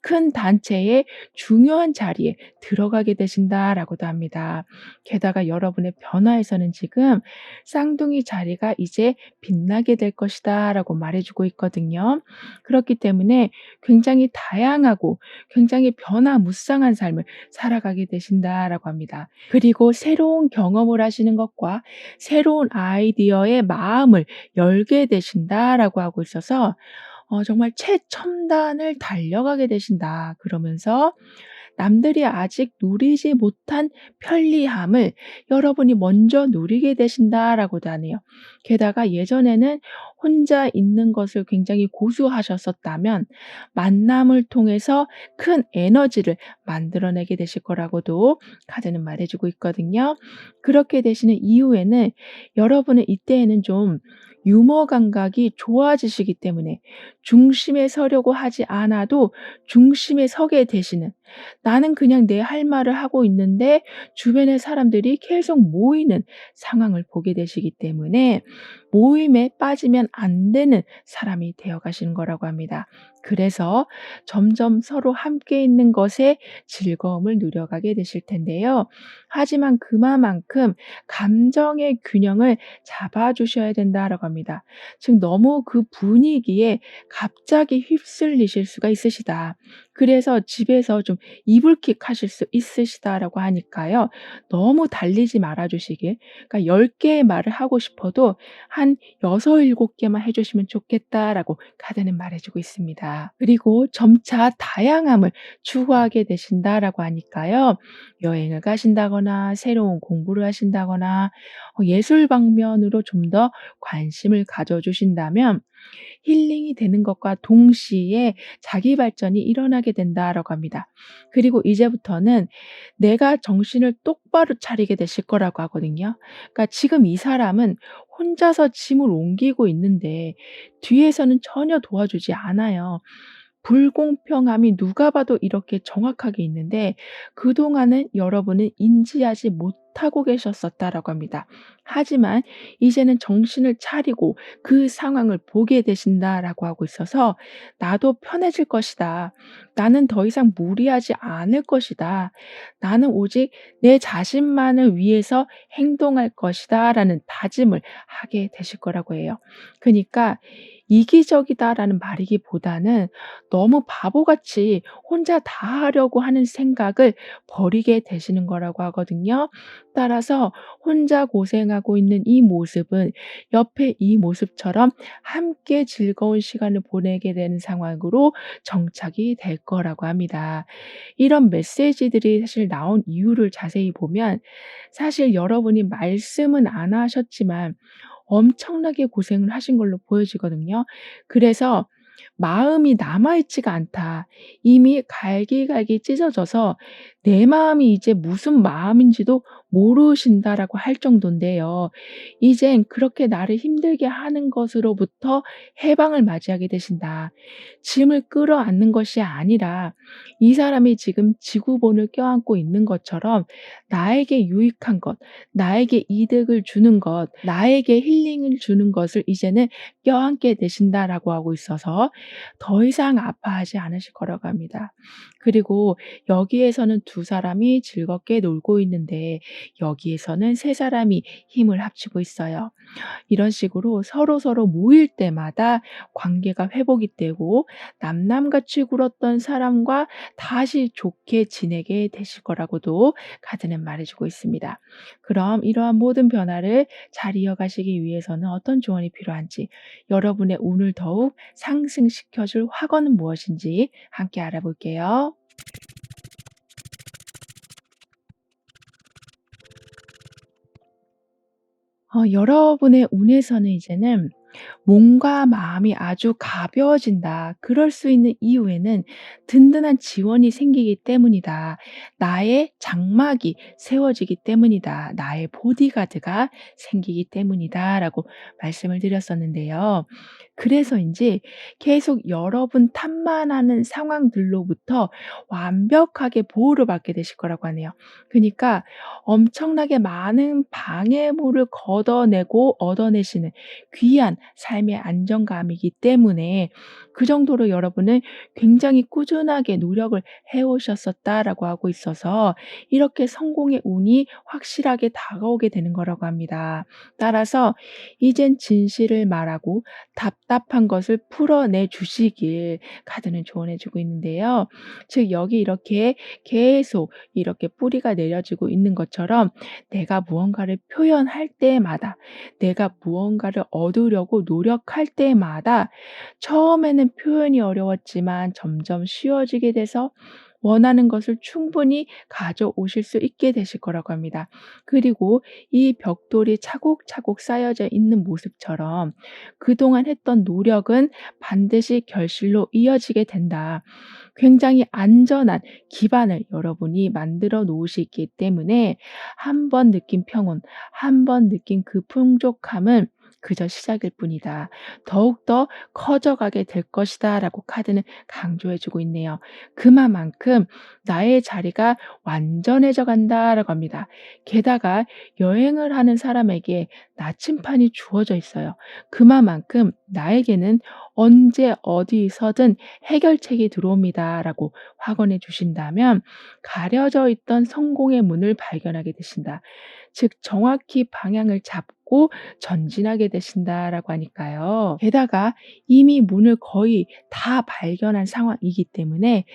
큰 단체의 중요한 자리에 들어가게 되신다라고도 합니다. 게다가 여러분의 변화에서는 지금 쌍둥이 자리가 이제 빛나게 될 것이다라고 말해주고 있거든요. 그렇기 때문에 굉장히 다양하고 굉장히 변화무쌍한 삶을 살아가게 되신다라고 합니다. 그리고 새로운 경험을 하시는 것과 새로운 아이디어의 마음을 열게 되신다라고 하고 있어서 정말 최첨단을 달려가게 되신다. 그러면서 남들이 아직 누리지 못한 편리함을 여러분이 먼저 누리게 되신다라고도 하네요. 게다가 예전에는 혼자 있는 것을 굉장히 고수하셨었다면 만남을 통해서 큰 에너지를 만들어내게 되실 거라고도 카드는 말해주고 있거든요. 그렇게 되시는 이후에는 여러분은 이때에는 좀 유머 감각이 좋아지시기 때문에 중심에 서려고 하지 않아도 중심에 서게 되시는 나는 그냥 내 할 말을 하고 있는데 주변의 사람들이 계속 모이는 상황을 보게 되시기 때문에 모임에 빠지면 안 되는 사람이 되어 가시는 거라고 합니다. 그래서 점점 서로 함께 있는 것에 즐거움을 누려가게 되실 텐데요. 하지만 그만큼 감정의 균형을 잡아 주셔야 된다라고 합니다. 즉 너무 그 분위기에 갑자기 휩쓸리실 수가 있으시다. 그래서 집에서 좀 이불킥 하실 수 있으시다라고 하니까요. 너무 달리지 말아 주시길. 그러니까 10 개의 말을 하고 싶어도 한 6-7 개만 해 주시면 좋겠다라고 카드는 말해 주고 있습니다. 그리고 점차 다양함을 추구하게 되신다라고 하니까요. 여행을 가신다거나 새로운 공부를 하신다거나 예술 방면으로 좀 더 관심을 가져 주신다면 힐링이 되는 것과 동시에 자기 발전이 일어나게 된다라고 합니다. 그리고 이제부터는 내가 정신을 똑바로 차리게 되실 거라고 하거든요. 그러니까 지금 이 사람은 혼자서 짐을 옮기고 있는데 뒤에서는 전혀 도와주지 않아요. 불공평함이 누가 봐도 이렇게 정확하게 있는데 그동안은 여러분은 인지하지 못하고 계셨었다라고 합니다. 하지만 이제는 정신을 차리고 그 상황을 보게 되신다라고 하고 있어서 나도 편해질 것이다. 나는 더 이상 무리하지 않을 것이다. 나는 오직 내 자신만을 위해서 행동할 것이다라는 다짐을 하게 되실 거라고 해요. 그러니까 이기적이다라는 말이기보다는 너무 바보같이 혼자 다 하려고 하는 생각을 버리게 되시는 거라고 하거든요. 따라서 혼자 고생하고 있는 이 모습은 옆에 이 모습처럼 함께 즐거운 시간을 보내게 되는 상황으로 정착이 될 거라고 합니다. 이런 메시지들이 사실 나온 이유를 자세히 보면 사실 여러분이 말씀은 안 하셨지만 엄청나게 고생을 하신 걸로 보여지거든요. 그래서 마음이 남아 있지가 않다. 이미 갈기갈기 찢어져서 내 마음이 이제 무슨 마음인지도 모르신다라고 할 정도인데요. 이젠 그렇게 나를 힘들게 하는 것으로부터 해방을 맞이하게 되신다. 짐을 끌어안는 것이 아니라 이 사람이 지금 지구본을 껴안고 있는 것처럼 나에게 유익한 것, 나에게 이득을 주는 것, 나에게 힐링을 주는 것을 이제는 껴안게 되신다라고 하고 있어서 더 이상 아파하지 않으실 거라고 합니다. 그리고 여기에서는 두 사람이 즐겁게 놀고 있는데 여기에서는 세 사람이 힘을 합치고 있어요. 이런 식으로 서로서로 모일 때마다 관계가 회복이 되고 남남같이 굴었던 사람과 다시 좋게 지내게 되실 거라고도 카드는 말해 주고 있습니다. 그럼 이러한 모든 변화를 잘 이어가시기 위해서는 어떤 조언이 필요한지, 여러분의 운을 더욱 상승시켜 줄 확언은 무엇인지 함께 알아볼게요. 여러분의 운에서는 이제는 몸과 마음이 아주 가벼워진다. 그럴 수 있는 이유에는 든든한 지원이 생기기 때문이다. 나의 장막이 세워지기 때문이다. 나의 보디가드가 생기기 때문이다라고 말씀을 드렸었는데요. 그래서인지 계속 여러분 탓만하는 상황들로부터 완벽하게 보호를 받게 되실 거라고 하네요. 그니까 엄청나게 많은 방해물을 걷어내고 얻어내시는 귀한 삶의 안정감이기 때문에 그 정도로 여러분은 굉장히 꾸준하게 노력을 해 오셨었다라고 하고 있어서 이렇게 성공의 운이 확실하게 다가오게 되는 거라고 합니다. 따라서 이젠 진실을 말하고 답답한 것을 풀어내 주시길 카드는 조언해 주고 있는데요. 즉 여기 이렇게 계속 이렇게 뿌리가 내려지고 있는 것처럼 내가 무언가를 표현할 때마다, 내가 무언가를 얻으려고 노력할 때마다 처음에는 표현이 어려웠지만 점점 쉬워지게 돼서 원하는 것을 충분히 가져오실 수 있게 되실 거라고 합니다. 그리고 이 벽돌이 차곡차곡 쌓여져 있는 모습처럼 그동안 했던 노력은 반드시 결실로 이어지게 된다. 굉장히 안전한 기반을 여러분이 만들어 놓으시기 때문에 한 번 느낀 평온, 한 번 느낀 그 풍족함은 그저 시작일 뿐이다. 더욱더 커져가게 될 것이다라고 카드는 강조해 주고 있네요. 그만큼 나의 자리가 완전해져 간다라고 합니다. 게다가 여행을 하는 사람에게 나침판이 주어져 있어요. 그만큼 나에게는 언제 어디서든 해결책이 들어옵니다라고 확언해 주신다면 가려져 있던 성공의 문을 발견하게 되신다. 즉 정확히 방향을 잡고 전진하게 되신다라고 하니까요. 게다가 이미 문을 거의 다 발견한 상황이기 때문에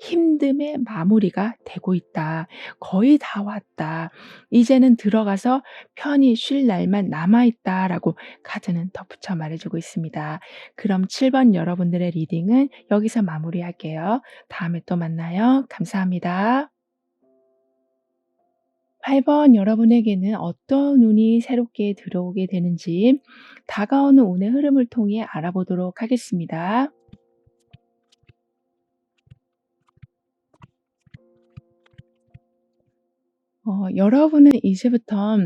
힘듦의 마무리가 되고 있다. 거의 다 왔다. 이제는 들어가서 편히 쉴 날만 남아 있다라고 카드는 덧붙여 말해주고 있습니다. 그럼 7번 여러분들의 리딩은 여기서 마무리할게요. 다음에 또 만나요. 감사합니다. 8번 여러분에게는 어떤 운이 새롭게 들어오게 되는지 다가오는 운의 흐름을 통해 알아보도록 하겠습니다. 여러분은 이제부터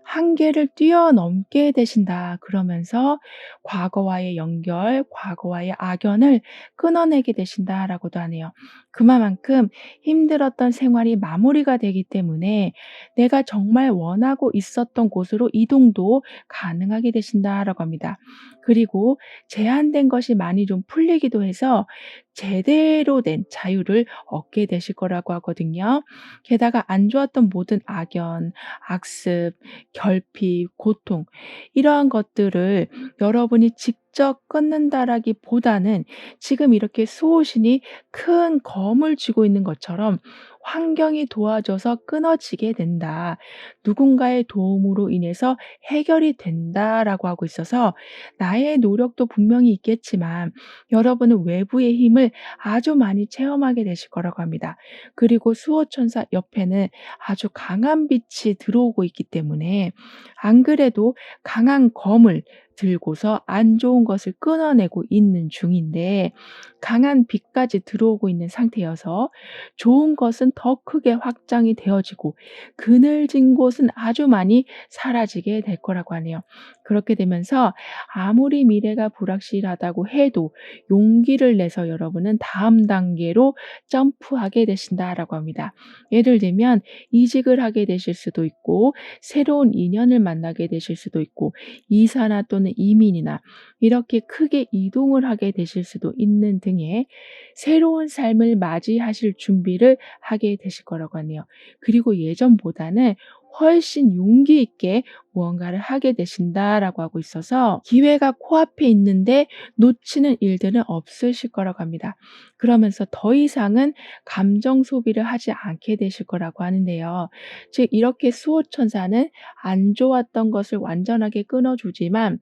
한계를 뛰어넘게 되신다. 그러면서 과거와의 연결, 과거와의 악연을 끊어내게 되신다라고도 하네요. 그만큼 힘들었던 생활이 마무리가 되기 때문에 내가 정말 원하고 있었던 곳으로 이동도 가능하게 되신다라고 합니다. 그리고 제한된 것이 많이 좀 풀리기도 해서 제대로 된 자유를 얻게 되실 거라고 하거든요. 게다가 안 좋았던 모든 악연, 악습, 결핍, 고통 이러한 것들을 여러분이 직접 끊는다라기보다는 지금 이렇게 수호신이 큰 검을 쥐고 있는 것처럼 환경이 도와줘서 끊어지게 된다. 누군가의 도움으로 인해서 해결이 된다라고 하고 있어서 나의 노력도 분명히 있겠지만 여러분은 외부의 힘을 아주 많이 체험하게 되실 거라고 합니다. 그리고 수호천사 옆에는 아주 강한 빛이 들어오고 있기 때문에 안 그래도 강한 검을 들고서 안 좋은 것을 끊어내고 있는 중인데 강한 빛까지 들어오고 있는 상태여서 좋은 것은 더 크게 확장이 되어지고 그늘진 곳은 아주 많이 사라지게 될 거라고 하네요. 그렇게 되면서 아무리 미래가 불확실하다고 해도 용기를 내서 여러분은 다음 단계로 점프하게 되신다라고 합니다. 예를 들면 이직을 하게 되실 수도 있고 새로운 인연을 만나게 되실 수도 있고 이사나 또는 이민이나 이렇게 크게 이동을 하게 되실 수도 있는 등의 새로운 삶을 맞이하실 준비를 하게 되실 거라고 하네요. 그리고 예전보다는 훨씬 용기 있게 무언가를 하게 되신다라고 하고 있어서 기회가 코앞에 있는데 놓치는 일들은 없으실 거라고 합니다. 그러면서 더 이상은 감정 소비를 하지 않게 되실 거라고 하는데요. 즉 이렇게 수호천사는 안 좋았던 것을 완전하게 끊어주지만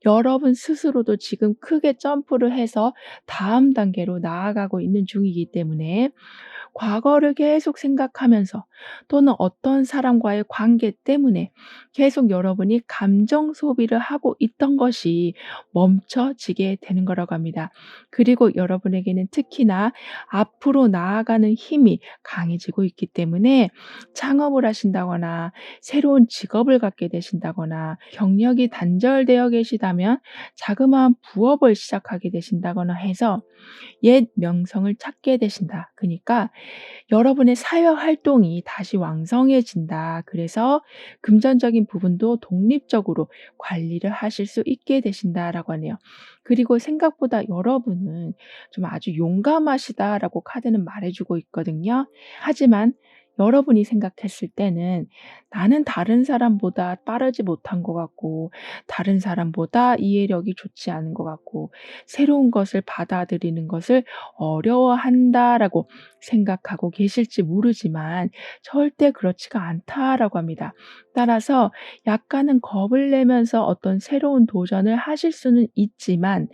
여러분 스스로도 지금 크게 점프를 해서 다음 단계로 나아가고 있는 중이기 때문에 과거를 계속 생각하면서 또는 어떤 사람과의 관계 때문에 계속 여러분이 감정 소비를 하고 있던 것이 멈춰지게 되는 거라고 합니다. 그리고 여러분에게는 특히나 앞으로 나아가는 힘이 강해지고 있기 때문에 창업을 하신다거나 새로운 직업을 갖게 되신다거나 경력이 단절되어 계시다면 자그마한 부업을 시작하게 되신다거나 해서 옛 명성을 찾게 되신다. 그러니까 여러분의 사회 활동이 다시 왕성해진다. 그래서 금전적인 부분도 독립적으로 관리를 하실 수 있게 되신다라고 하네요. 그리고 생각보다 여러분은 좀 아주 용감하시다라고 카드는 말해주고 있거든요. 하지만 여러분이 생각했을 때는 나는 다른 사람보다 빠르지 못한 것 같고, 다른 사람보다 이해력이 좋지 않은 것 같고, 새로운 것을 받아들이는 것을 어려워한다라고 생각하고 계실지 모르지만 절대 그렇지가 않다라고 합니다. 따라서 약간은 겁을 내면서 어떤 새로운 도전을 하실 수는 있지만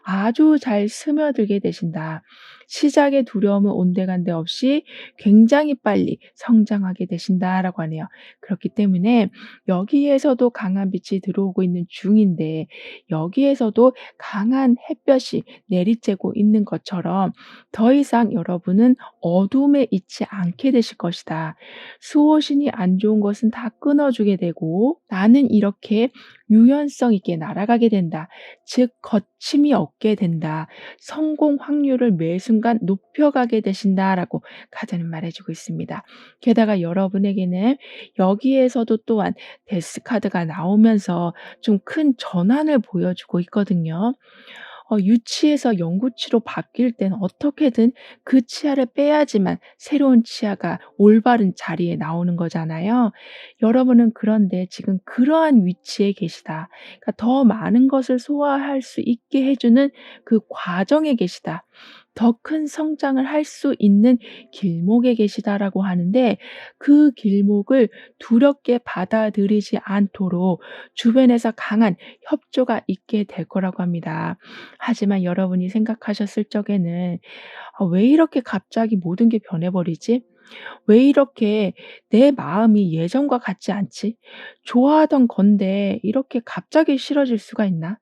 아주 잘 스며들게 되신다. 시작의 두려움은 온데간데 없이 굉장히 빨리 성장하게 되신다라고 하네요. 그렇기 때문에 여기에서도 강한 빛이 들어오고 있는 중인데 여기에서도 강한 햇볕이 내리쬐고 있는 것처럼 더 이상 여러분은 어둠에 있지 않게 되실 것이다. 수호신이 안 좋은 것은 다 끊어주게 되고 나는 이렇게 유연성 있게 날아가게 된다. 즉 거침이 없게 된다. 성공 확률을 매 순간 높여가게 되신다라고 카드는 말해주고 있습니다. 게다가 여러분에게는 여기에서도 또한 데스 카드가 나오면서 좀 큰 전환을 보여주고 있거든요. 유치에서 영구치로 바뀔 때는 어떻게든 그 치아를 빼야지만 새로운 치아가 올바른 자리에 나오는 거잖아요. 여러분은 그런데 지금 그러한 위치에 계시다. 그러니까 더 많은 것을 소화할 수 있게 해주는 그 과정에 계시다. 더 큰 성장을 할 수 있는 길목에 계시다라고 하는데 그 길목을 두렵게 받아들이지 않도록 주변에서 강한 협조가 있게 될 거라고 합니다. 하지만 여러분이 생각하셨을 적에는 '왜 이렇게 갑자기 모든 게 변해버리지? 왜 이렇게 내 마음이 예전과 같지 않지? 좋아하던 건데 이렇게 갑자기 싫어질 수가 있나?'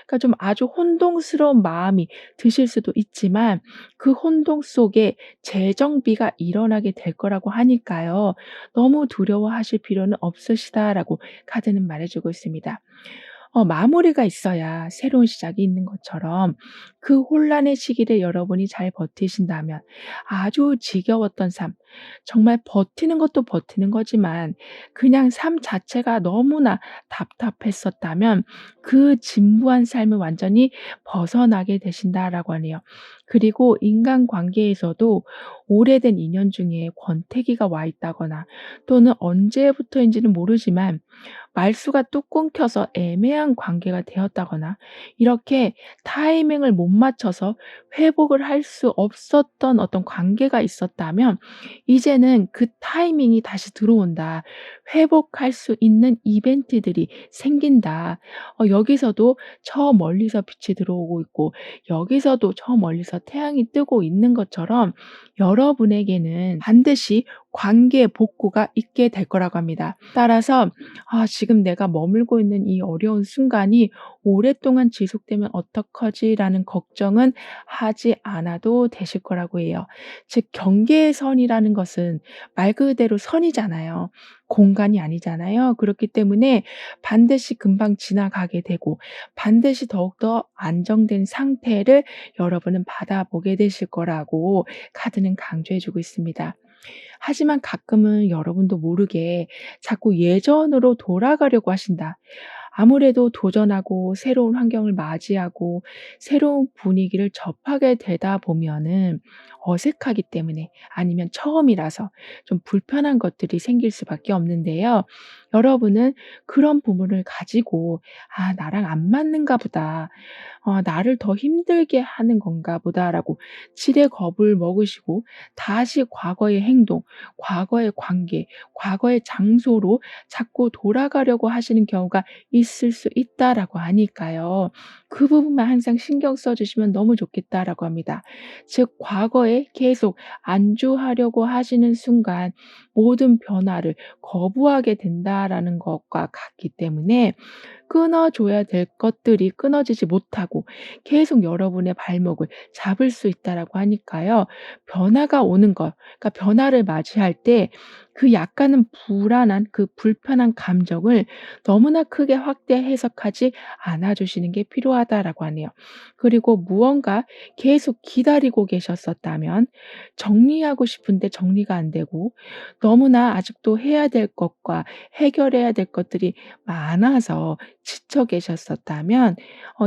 그러니까 좀 아주 혼동스러운 마음이 드실 수도 있지만 그 혼동 속에 재정비가 일어나게 될 거라고 하니까요. 너무 두려워하실 필요는 없으시다라고 카드는 말해주고 있습니다. 마무리가 있어야 새로운 시작이 있는 것처럼 그 혼란의 시기를 여러분이 잘 버티신다면 아주 지겨웠던 삶, 정말 버티는 것도 버티는 거지만 그냥 삶 자체가 너무나 답답했었다면 그 진부한 삶을 완전히 벗어나게 되신다라고 하네요. 그리고 인간관계에서도 오래된 인연 중에 권태기가 와 있다거나 또는 언제부터인지는 모르지만 말수가 뚝 끊겨서 애매한 관계가 되었다거나 이렇게 타이밍을 못 맞춰서 회복을 할 수 없었던 어떤 관계가 있었다면 이제는 그 타이밍이 다시 들어온다. 회복할 수 있는 이벤트들이 생긴다. 여기서도 저 멀리서 빛이 들어오고 있고 여기서도 저 멀리서 태양이 뜨고 있는 것처럼 여러분에게는 반드시 관계 복구가 있게 될 거라고 합니다. 따라서 지금 내가 머물고 있는 이 어려운 순간이 오랫동안 지속되면 어떡하지라는 걱정은 하지 않아도 되실 거라고 해요. 즉 경계선이라는 것은 말 그대로 선이잖아요. 공간이 아니잖아요. 그렇기 때문에 반드시 금방 지나가게 되고 반드시 더욱더 안정된 상태를 여러분은 받아보게 되실 거라고 카드는 강조해 주고 있습니다. 하지만 가끔은 여러분도 모르게 자꾸 예전으로 돌아가려고 하신다. 아무래도 도전하고 새로운 환경을 맞이하고 새로운 분위기를 접하게 되다 보면은 어색하기 때문에 아니면 처음이라서 좀 불편한 것들이 생길 수밖에 없는데요. 여러분은 그런 부분을 가지고 '아 나랑 안 맞는가 보다. 나를 더 힘들게 하는 건가 보다.'라고 지레 겁을 먹으시고 다시 과거의 행동, 과거의 관계, 과거의 장소로 자꾸 돌아가려고 하시는 경우가 있을 수 있다라고 하니까요. 그 부분만 항상 신경 써 주시면 너무 좋겠다라고 합니다. 즉 과거에 계속 안주하려고 하시는 순간 모든 변화를 거부하게 된다라는 것과 같기 때문에 끊어 줘야 될 것들이 끊어지지 못하고 계속 여러분의 발목을 잡을 수 있다라고 하니까요. 변화가 오는 것, 그러니까 변화를 맞이할 때 그 약간은 불안한 그 불편한 감정을 너무나 크게 확대 해석하지 않아 주시는 게 필요하다라고 하네요. 그리고 무언가 계속 기다리고 계셨었다면 정리하고 싶은데 정리가 안 되고 너무나 아직도 해야 될 것과 해결해야 될 것들이 많아서 지쳐 계셨었다면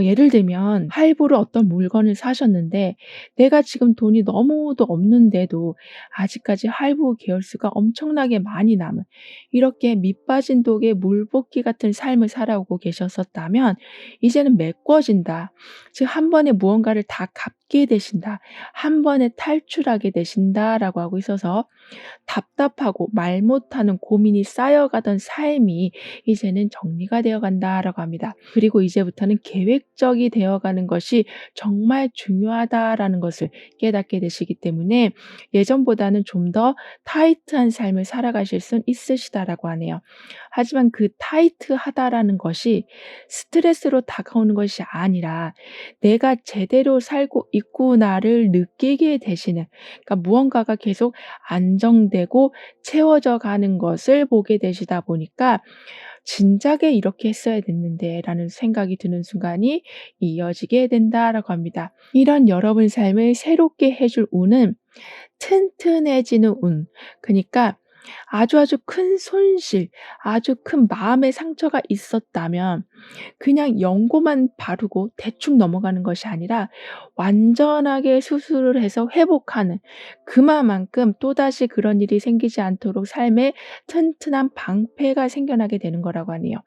예를 들면 할부로 어떤 물건을 사셨는데 내가 지금 돈이 너무도 없는데도 아직까지 할부 계열수가 엄청나게 많이 남은 이렇게 밑 빠진 독에 물 붓기 같은 삶을 살아오고 계셨었다면 이제는 메꿔진다. 즉 한 번에 무언가를 다 갚게 되신다. 한 번에 탈출하게 되신다라고 하고 있어서 답답하고 말 못하는 고민이 쌓여가던 삶이 이제는 정리가 되어 간다라고 합니다. 그리고 이제부터는 계획적이 되어가는 것이 정말 중요하다라는 것을 깨닫게 되시기 때문에 예전보다는 좀 더 타이트한 삶을 살아가실 수 있으시다라고 하네요. 하지만 그 타이트하다라는 것이 스트레스로 다가오는 것이 아니라 내가 제대로 살고 있구나를 느끼게 되시는 그러니까 무언가가 계속 안정되고 채워져 가는 것을 보게 되시다 보니까 '진작에 이렇게 했어야 됐는데.'라는 생각이 드는 순간이 이어지게 된다라고 합니다. 이런 여러분 삶을 새롭게 해줄 운은 튼튼해지는 운 그니까 아주 큰 손실, 아주 큰 마음의 상처가 있었다면 그냥 연고만 바르고 대충 넘어가는 것이 아니라 완전하게 수술을 해서 회복하는 그만큼 또다시 그런 일이 생기지 않도록 삶에 튼튼한 방패가 생겨나게 되는 거라고 하네요.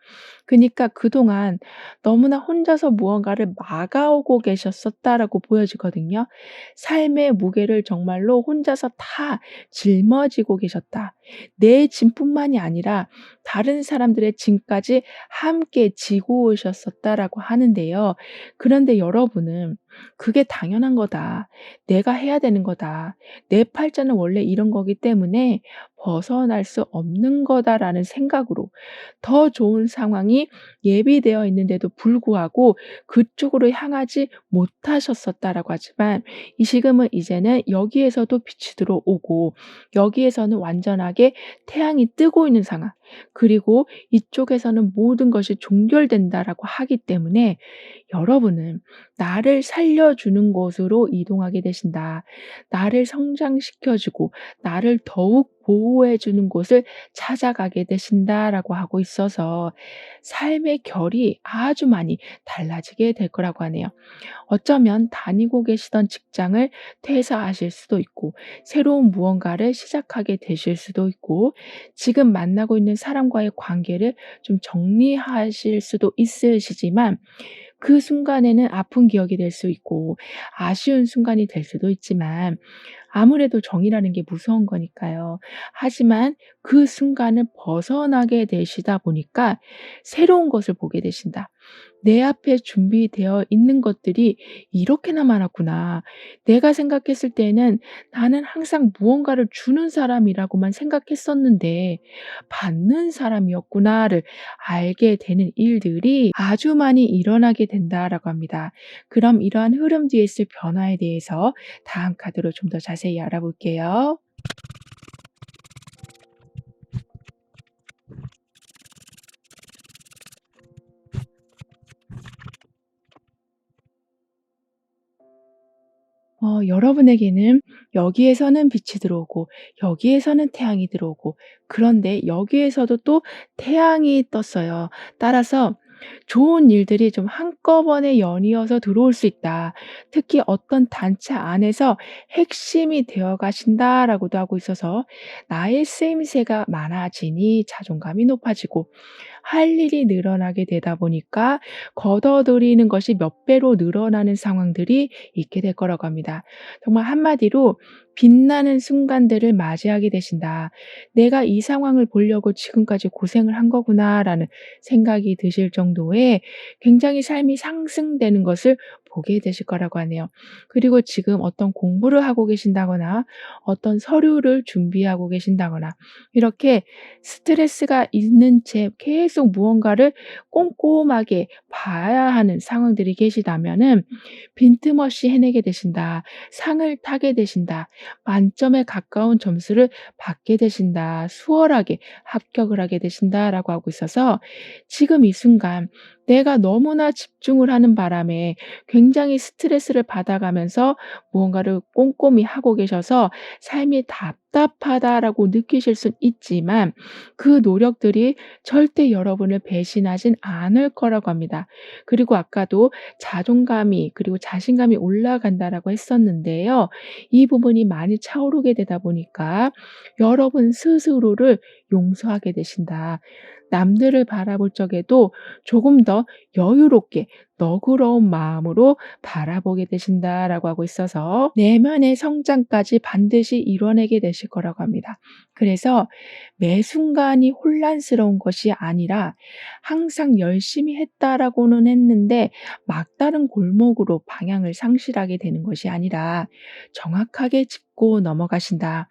그니까 그동안 너무나 혼자서 무언가를 막아오고 계셨었다라고 보여지거든요. 삶의 무게를 정말로 혼자서 다 짊어지고 계셨다. 내 짐뿐만이 아니라 다른 사람들의 짐까지 함께 지고 오셨었다라고 하는데요. 그런데 여러분은 '그게 당연한 거다. 내가 해야 되는 거다. 내 팔자는 원래 이런 거기 때문에 벗어날 수 없는 거다.'라는 생각으로 더 좋은 상황이 예비되어 있는데도 불구하고 그쪽으로 향하지 못하셨었다라고 하지만 이 지금은 이제는 여기에서도 빛이 들어오고 여기에서는 완전하게 태양이 뜨고 있는 상황 그리고 이쪽에서는 모든 것이 종결된다라고 하기 때문에 여러분은 나를 살려주는 곳으로 이동하게 되신다. 나를 성장시켜 주고 나를 더욱 보호해 주는 곳을 찾아가게 되신다라고 하고 있어서 삶의 결이 아주 많이 달라지게 될 거라고 하네요. 어쩌면 다니고 계시던 직장을 퇴사하실 수도 있고 새로운 무언가를 시작하게 되실 수도 있고 지금 만나고 있는 사람과의 관계를 좀 정리하실 수도 있으시지만 그 순간에는 아픈 기억이 될 수 있고 아쉬운 순간이 될 수도 있지만 아무래도 정이라는 게 무서운 거니까요. 하지만 그 순간을 벗어나게 되시다 보니까 새로운 것을 보게 되신다. '내 앞에 준비되어 있는 것들이 이렇게나 많았구나. 내가 생각했을 때에는 나는 항상 무언가를 주는 사람이라고만 생각했었는데 받는 사람이었구나.'를 알게 되는 일들이 아주 많이 일어나게 된다라고 합니다. 그럼 이러한 흐름 뒤에 있을 변화에 대해서 다음 카드로 좀 더 자세히 알아볼게요. 여러분에게는 여기에서는 빛이 들어오고 여기에서는 태양이 들어오고 그런데 여기에서도 또 태양이 떴어요. 따라서 좋은 일들이 좀 한꺼번에 연이어서 들어올 수 있다. 특히 어떤 단체 안에서 핵심이 되어 가신다라고도 하고 있어서 나의 쓰임새가 많아지니 자존감이 높아지고 할 일이 늘어나게 되다 보니까 걷어들이는 것이 몇 배로 늘어나는 상황들이 있게 될 거라고 합니다. 정말 한마디로 빛나는 순간들을 맞이하게 되신다. '내가 이 상황을 보려고 지금까지 고생을 한 거구나.'라는 생각이 드실 정도의 굉장히 삶이 상승되는 것을 보게 되실 거라고 하네요. 그리고 지금 어떤 공부를 하고 계신다거나 어떤 서류를 준비하고 계신다거나 이렇게 스트레스가 있는 채 계속 무언가를 꼼꼼하게 봐야 하는 상황들이 계시다면은 빈틈없이 해내게 되신다. 상을 타게 되신다. 만점에 가까운 점수를 받게 되신다. 수월하게 합격을 하게 되신다라고 하고 있어서 지금 이 순간 내가 너무나 집중을 하는 바람에 굉장히 스트레스를 받아가면서 무언가를 꼼꼼히 하고 계셔서 삶이 답답하다라고 느끼실 순 있지만 그 노력들이 절대 여러분을 배신하진 않을 거라고 합니다. 그리고 아까도 자존감이 그리고 자신감이 올라간다라고 했었는데요. 이 부분이 많이 차오르게 되다 보니까 여러분 스스로를 용서하게 되신다. 남들을 바라볼 적에도 조금 더 여유롭게 너그러운 마음으로 바라보게 되신다라고 하고 있어서 내면의 성장까지 반드시 이뤄내게 되실 거라고 합니다. 그래서 매 순간이 혼란스러운 것이 아니라 항상 열심히 했다라고는 했는데 막다른 골목으로 방향을 상실하게 되는 것이 아니라 정확하게 짚고 넘어가신다.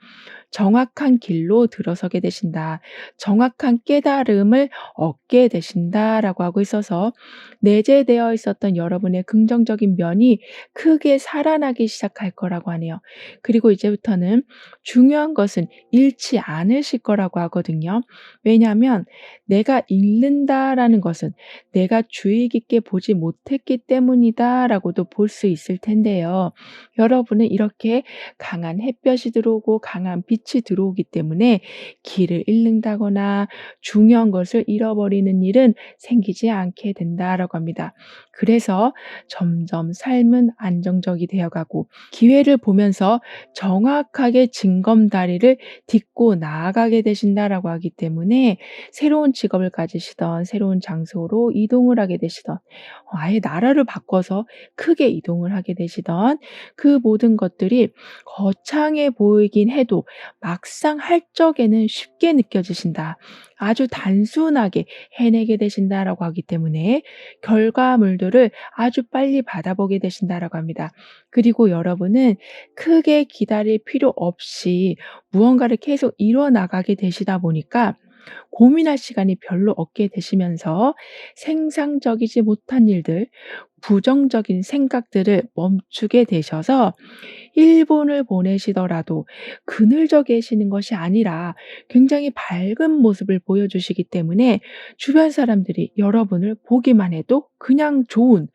정확한 길로 들어서게 되신다. 정확한 깨달음을 얻게 되신다라고 하고 있어서 내재되어 있었던 여러분의 긍정적인 면이 크게 살아나기 시작할 거라고 하네요. 그리고 이제부터는 중요한 것은 잃지 않으실 거라고 하거든요. 왜냐하면 내가 잃는다라는 것은 내가 주의 깊게 보지 못했기 때문이다라고도 볼 수 있을 텐데요. 여러분은 이렇게 강한 햇볕이 들어오고 강한 빛이 들어오기 때문에 길을 잃는다거나 중요한 것을 잃어버리는 일은 생기지 않게 된다라고 합니다. 그래서 점점 삶은 안정적이 되어가고 기회를 보면서 정확하게 징검다리를 딛고 나아가게 되신다라고 하기 때문에 새로운 직업을 가지시던 새로운 장소로 이동을 하게 되시던 아예 나라를 바꿔서 크게 이동을 하게 되시던 그 모든 것들이 거창해 보이긴 해도 막상 할 적에는 쉽게 느껴지신다. 아주 단순하게 해내게 되신다라고 하기 때문에 결과물들을 아주 빨리 받아보게 되신다라고 합니다. 그리고 여러분은 크게 기다릴 필요 없이 무언가를 계속 이뤄나가게 되시다 보니까 고민할 시간이 별로 없게 되시면서 생산적이지 못한 일들, 부정적인 생각들을 멈추게 되셔서 1 분을 보내시더라도 그늘져 계시는 것이 아니라 굉장히 밝은 모습을 보여주시기 때문에 주변 사람들이 여러분을 보기만 해도 그냥 좋은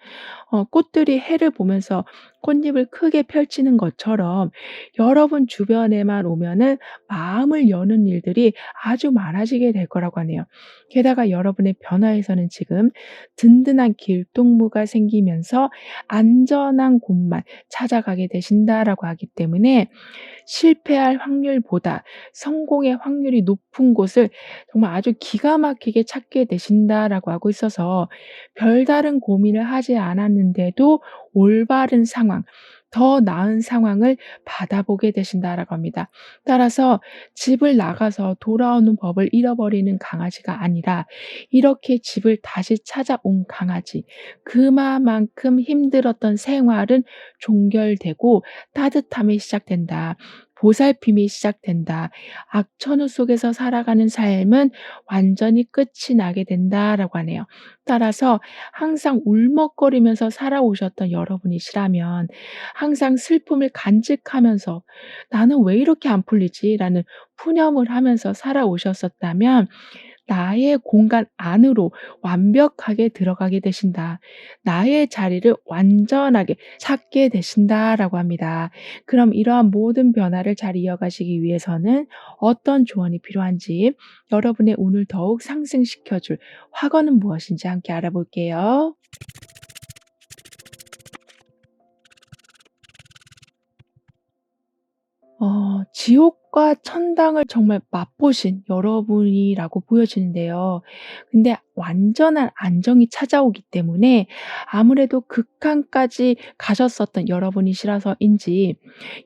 꽃들이 해를 보면서 꽃잎을 크게 펼치는 것처럼 여러분 주변에만 오면은 마음을 여는 일들이 아주 많아지게 될 거라고 하네요. 게다가 여러분의 변화에서는 지금 든든한 길동무가 생기면서 안전한 곳만 찾아가게 되신다라고 하기 때문에 실패할 확률보다 성공의 확률이 높은 곳을 정말 아주 기가 막히게 찾게 되신다라고 하고 있어서 별다른 고민을 하지 않았는데도 올바른 상황, 더 나은 상황을 받아보게 되신다라고 합니다. 따라서 집을 나가서 돌아오는 법을 잃어버리는 강아지가 아니라 이렇게 집을 다시 찾아온 강아지, 그만큼 힘들었던 생활은 종결되고 따뜻함이 시작된다. 보살핌이 시작된다. 악천후 속에서 살아가는 삶은 완전히 끝이 나게 된다라고 하네요. 따라서 항상 울먹거리면서 살아오셨던 여러분이시라면 항상 슬픔을 간직하면서 '나는 왜 이렇게 안 풀리지?'라는 푸념을 하면서 살아오셨었다면 나의 공간 안으로 완벽하게 들어가게 되신다. 나의 자리를 완전하게 찾게 되신다라고 합니다. 그럼 이러한 모든 변화를 잘 이어가시기 위해서는 어떤 조언이 필요한지, 여러분의 운을 더욱 상승시켜 줄 확언은 무엇인지 함께 알아볼게요. 지옥과 천당을 정말 맛보신 여러분이라고 보여지는데요. 근데 완전한 안정이 찾아오기 때문에 아무래도 극한까지 가셨었던 여러분이시라서인지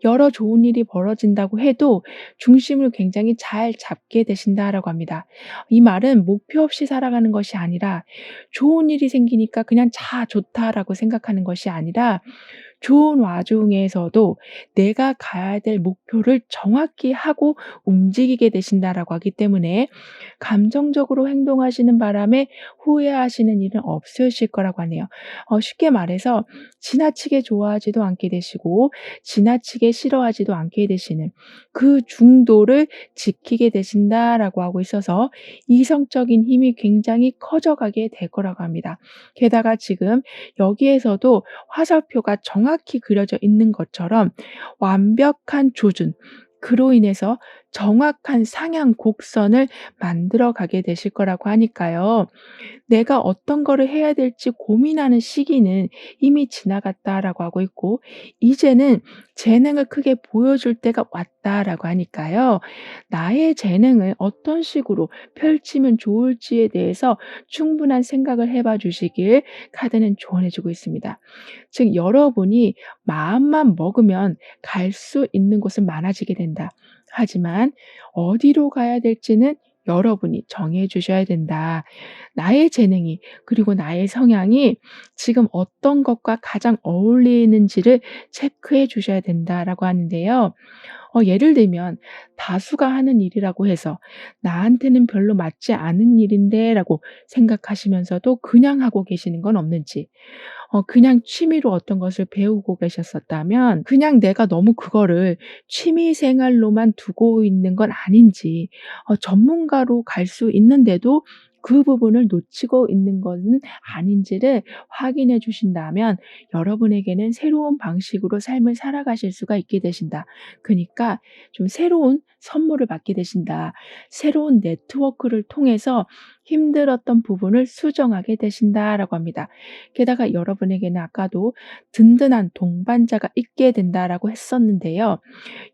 여러 좋은 일이 벌어진다고 해도 중심을 굉장히 잘 잡게 되신다라고 합니다. 이 말은 목표 없이 살아가는 것이 아니라 좋은 일이 생기니까 그냥 '자, 좋다.'라고 생각하는 것이 아니라 좋은 와중에서도 내가 가야 될 목표를 정확히 하고 움직이게 되신다라고 하기 때문에 감정적으로 행동하시는 바람에 후회하시는 일은 없으실 거라고 하네요. 쉽게 말해서 지나치게 좋아하지도 않게 되시고 지나치게 싫어하지도 않게 되시는 그 중도를 지키게 되신다라고 하고 있어서 이성적인 힘이 굉장히 커져가게 될 거라고 합니다. 게다가 지금 여기에서도 화살표가 정확히 그려져 있는 것처럼 완벽한 조준, 그로 인해서 정확한 상향 곡선을 만들어 가게 되실 거라고 하니까요. 내가 어떤 거를 해야 될지 고민하는 시기는 이미 지나갔다라고 하고 있고 이제는 재능을 크게 보여줄 때가 왔다라고 하니까요. 나의 재능을 어떤 식으로 펼치면 좋을지에 대해서 충분한 생각을 해 봐 주시길 카드는 조언해 주고 있습니다. 즉 여러분이 마음만 먹으면 갈 수 있는 곳은 많아지게 된다. 하지만 어디로 가야 될지는 여러분이 정해 주셔야 된다. 나의 재능이 그리고 나의 성향이 지금 어떤 것과 가장 어울리는지를 체크해 주셔야 된다라고 하는데요. 예를 들면 다수가 하는 일이라고 해서 '나한테는 별로 맞지 않은 일인데.'라고 생각하시면서도 그냥 하고 계시는 건 없는지, 그냥 취미로 어떤 것을 배우고 계셨었다면 그냥 내가 너무 그거를 취미 생활로만 두고 있는 건 아닌지, 전문가로 갈 수 있는데도 그 부분을 놓치고 있는 것은 아닌지를 확인해 주신다면 여러분에게는 새로운 방식으로 삶을 살아가실 수가 있게 되신다. 그니까 좀 새로운 선물을 받게 되신다. 새로운 네트워크를 통해서 힘들었던 부분을 수정하게 되신다라고 합니다. 게다가 여러분에게는 아까도 든든한 동반자가 있게 된다라고 했었는데요.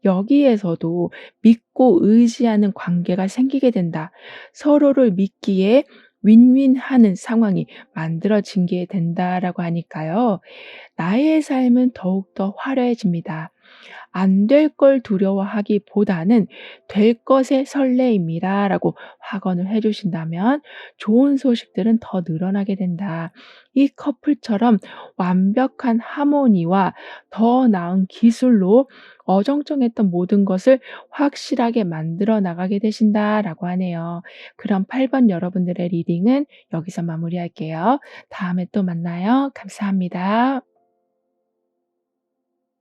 여기에서도 믿고 의지하는 관계가 생기게 된다. 서로를 믿기에 윈윈하는 상황이 만들어진 게 된다라고 하니까요. 나의 삶은 더욱더 화려해집니다. 안 될 걸 두려워하기보다는 될 것의 설레임이라라고 확언을 해 주신다면 좋은 소식들은 더 늘어나게 된다. 이 커플처럼 완벽한 하모니와 더 나은 기술로 어정쩡했던 모든 것을 확실하게 만들어 나가게 되신다라고 하네요. 그럼 8번 여러분들의 리딩은 여기서 마무리할게요. 다음에 또 만나요. 감사합니다.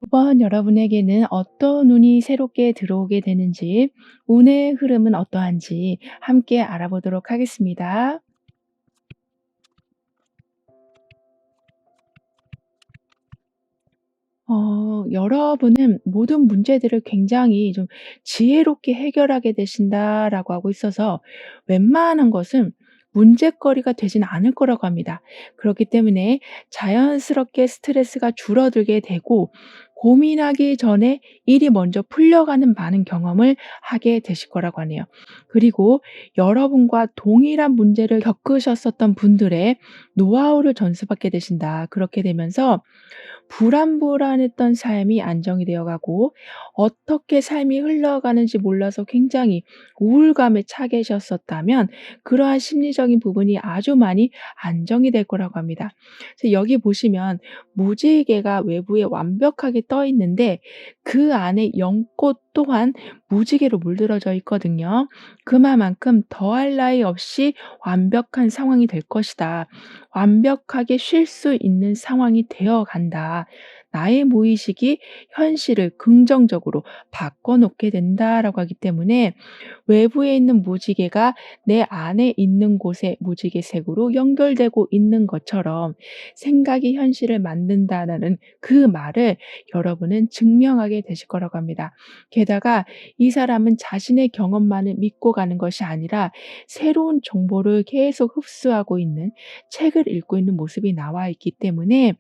9번 여러분에게는 어떤 운이 새롭게 들어오게 되는지, 운의 흐름은 어떠한지 함께 알아보도록 하겠습니다. 여러분은 모든 문제들을 굉장히 좀 지혜롭게 해결하게 되신다라고 하고 있어서 웬만한 것은 문제거리가 되진 않을 거라고 합니다. 그렇기 때문에 자연스럽게 스트레스가 줄어들게 되고 고민하기 전에 일이 먼저 풀려가는 많은 경험을 하게 되실 거라고 하네요. 그리고 여러분과 동일한 문제를 겪으셨었던 분들의 노하우를 전수받게 되신다. 그렇게 되면서 불안불안했던 삶이 안정이 되어 가고 어떻게 삶이 흘러가는지 몰라서 굉장히 우울감에 차 계셨었다면 그러한 심리적인 부분이 아주 많이 안정이 될 거라고 합니다. 그래서 여기 보시면 무지개가 외부에 완벽하게 떠 있는데 그 안에 연꽃 또한 무지개로 물들어져 있거든요. 그만큼 더할 나위 없이 완벽한 상황이 될 것이다. 완벽하게 쉴 수 있는 상황이 되어 간다. 나의 무의식이 현실을 긍정적으로 바꿔 놓게 된다라고 하기 때문에 외부에 있는 무지개가 내 안에 있는 곳에 무지개색으로 연결되고 있는 것처럼 생각이 현실을 만든다라는 그 말을 여러분은 증명하게 되실 거라고 합니다. 게다가 이 사람은 자신의 경험만을 믿고 가는 것이 아니라 새로운 정보를 계속 흡수하고 있는 책을 읽고 있는 모습이 나와 있기 때문에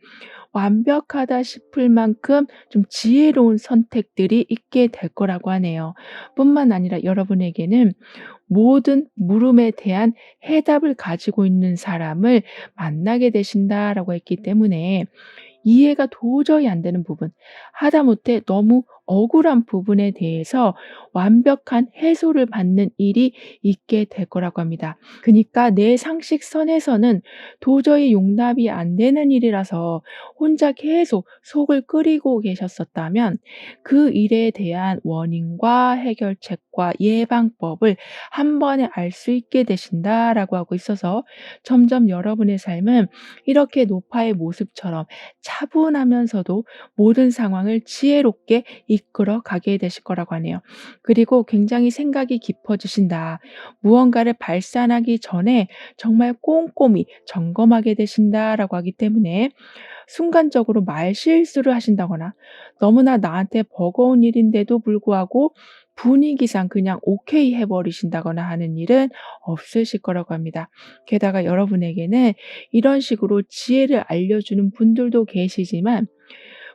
완벽하다 싶을 만큼 좀 지혜로운 선택들이 있게 될 거라고 하네요. 뿐만 아니라 여러분에게는 모든 물음에 대한 해답을 가지고 있는 사람을 만나게 되신다라고 했기 때문에 이해가 도저히 안 되는 부분, 하다못해 너무 억울한 부분에 대해서 완벽한 해소를 받는 일이 있게 될 거라고 합니다. 그니까 내 상식선에서는 도저히 용납이 안 되는 일이라서 혼자 계속 속을 끓이고 계셨었다면 그 일에 대한 원인과 해결책과 예방법을 한 번에 알 수 있게 되신다라고 하고 있어서 점점 여러분의 삶은 이렇게 노파의 모습처럼 차분하면서도 모든 상황을 지혜롭게 이끌어 가게 되실 거라고 하네요. 그리고 굉장히 생각이 깊어지신다. 무언가를 발산하기 전에 정말 꼼꼼히 점검하게 되신다라고 하기 때문에 순간적으로 말실수를 하신다거나 너무나 나한테 버거운 일인데도 불구하고 분위기상 그냥 오케이 해 버리신다거나 하는 일은 없으실 거라고 합니다. 게다가 여러분에게는 이런 식으로 지혜를 알려주는 분들도 계시지만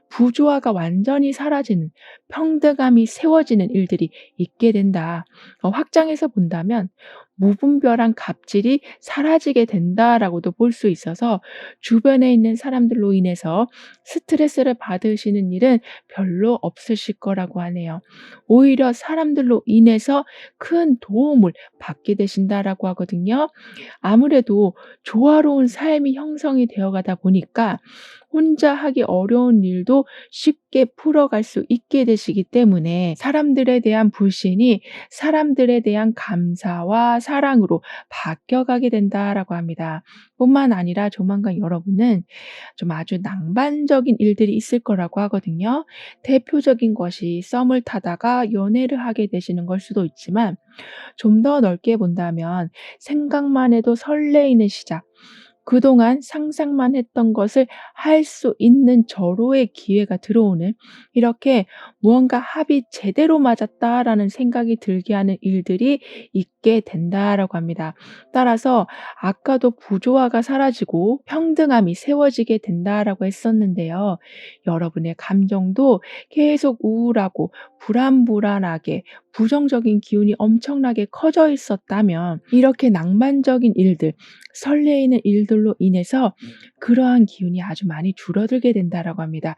부조화가 완전히 사라지는 평등함이 세워지는 일들이 있게 된다. 확장해서 본다면 무분별한 갑질이 사라지게 된다라고도 볼 수 있어서 주변에 있는 사람들로 인해서 스트레스를 받으시는 일은 별로 없으실 거라고 하네요. 오히려 사람들로 인해서 큰 도움을 받게 되신다라고 하거든요. 아무래도 조화로운 삶이 형성이 되어 가다 보니까 혼자 하기 어려운 일도 쉽게 풀어갈 수 있게 되시기 때문에 사람들에 대한 불신이 사람들에 대한 감사와 사랑으로 바뀌어가게 된다라고 합니다. 뿐만 아니라 조만간 여러분은 좀 아주 낭만적인 일들이 있을 거라고 하거든요. 대표적인 것이 썸을 타다가 연애를 하게 되시는 걸 수도 있지만 좀 더 넓게 본다면 생각만 해도 설레이는 시작, 그동안 상상만 했던 것을 할 수 있는 절호의 기회가 들어오는, 이렇게 무언가 '합이 제대로 맞았다.'라는 생각이 들게 하는 일들이 있게 된다라고 합니다. 따라서 아까도 부조화가 사라지고 평등함이 세워지게 된다라고 했었는데요. 여러분의 감정도 계속 우울하고 불안불안하게 부정적인 기운이 엄청나게 커져 있었다면 이렇게 낭만적인 일들, 설레이는 일들로 인해서 그러한 기운이 아주 많이 줄어들게 된다라고 합니다.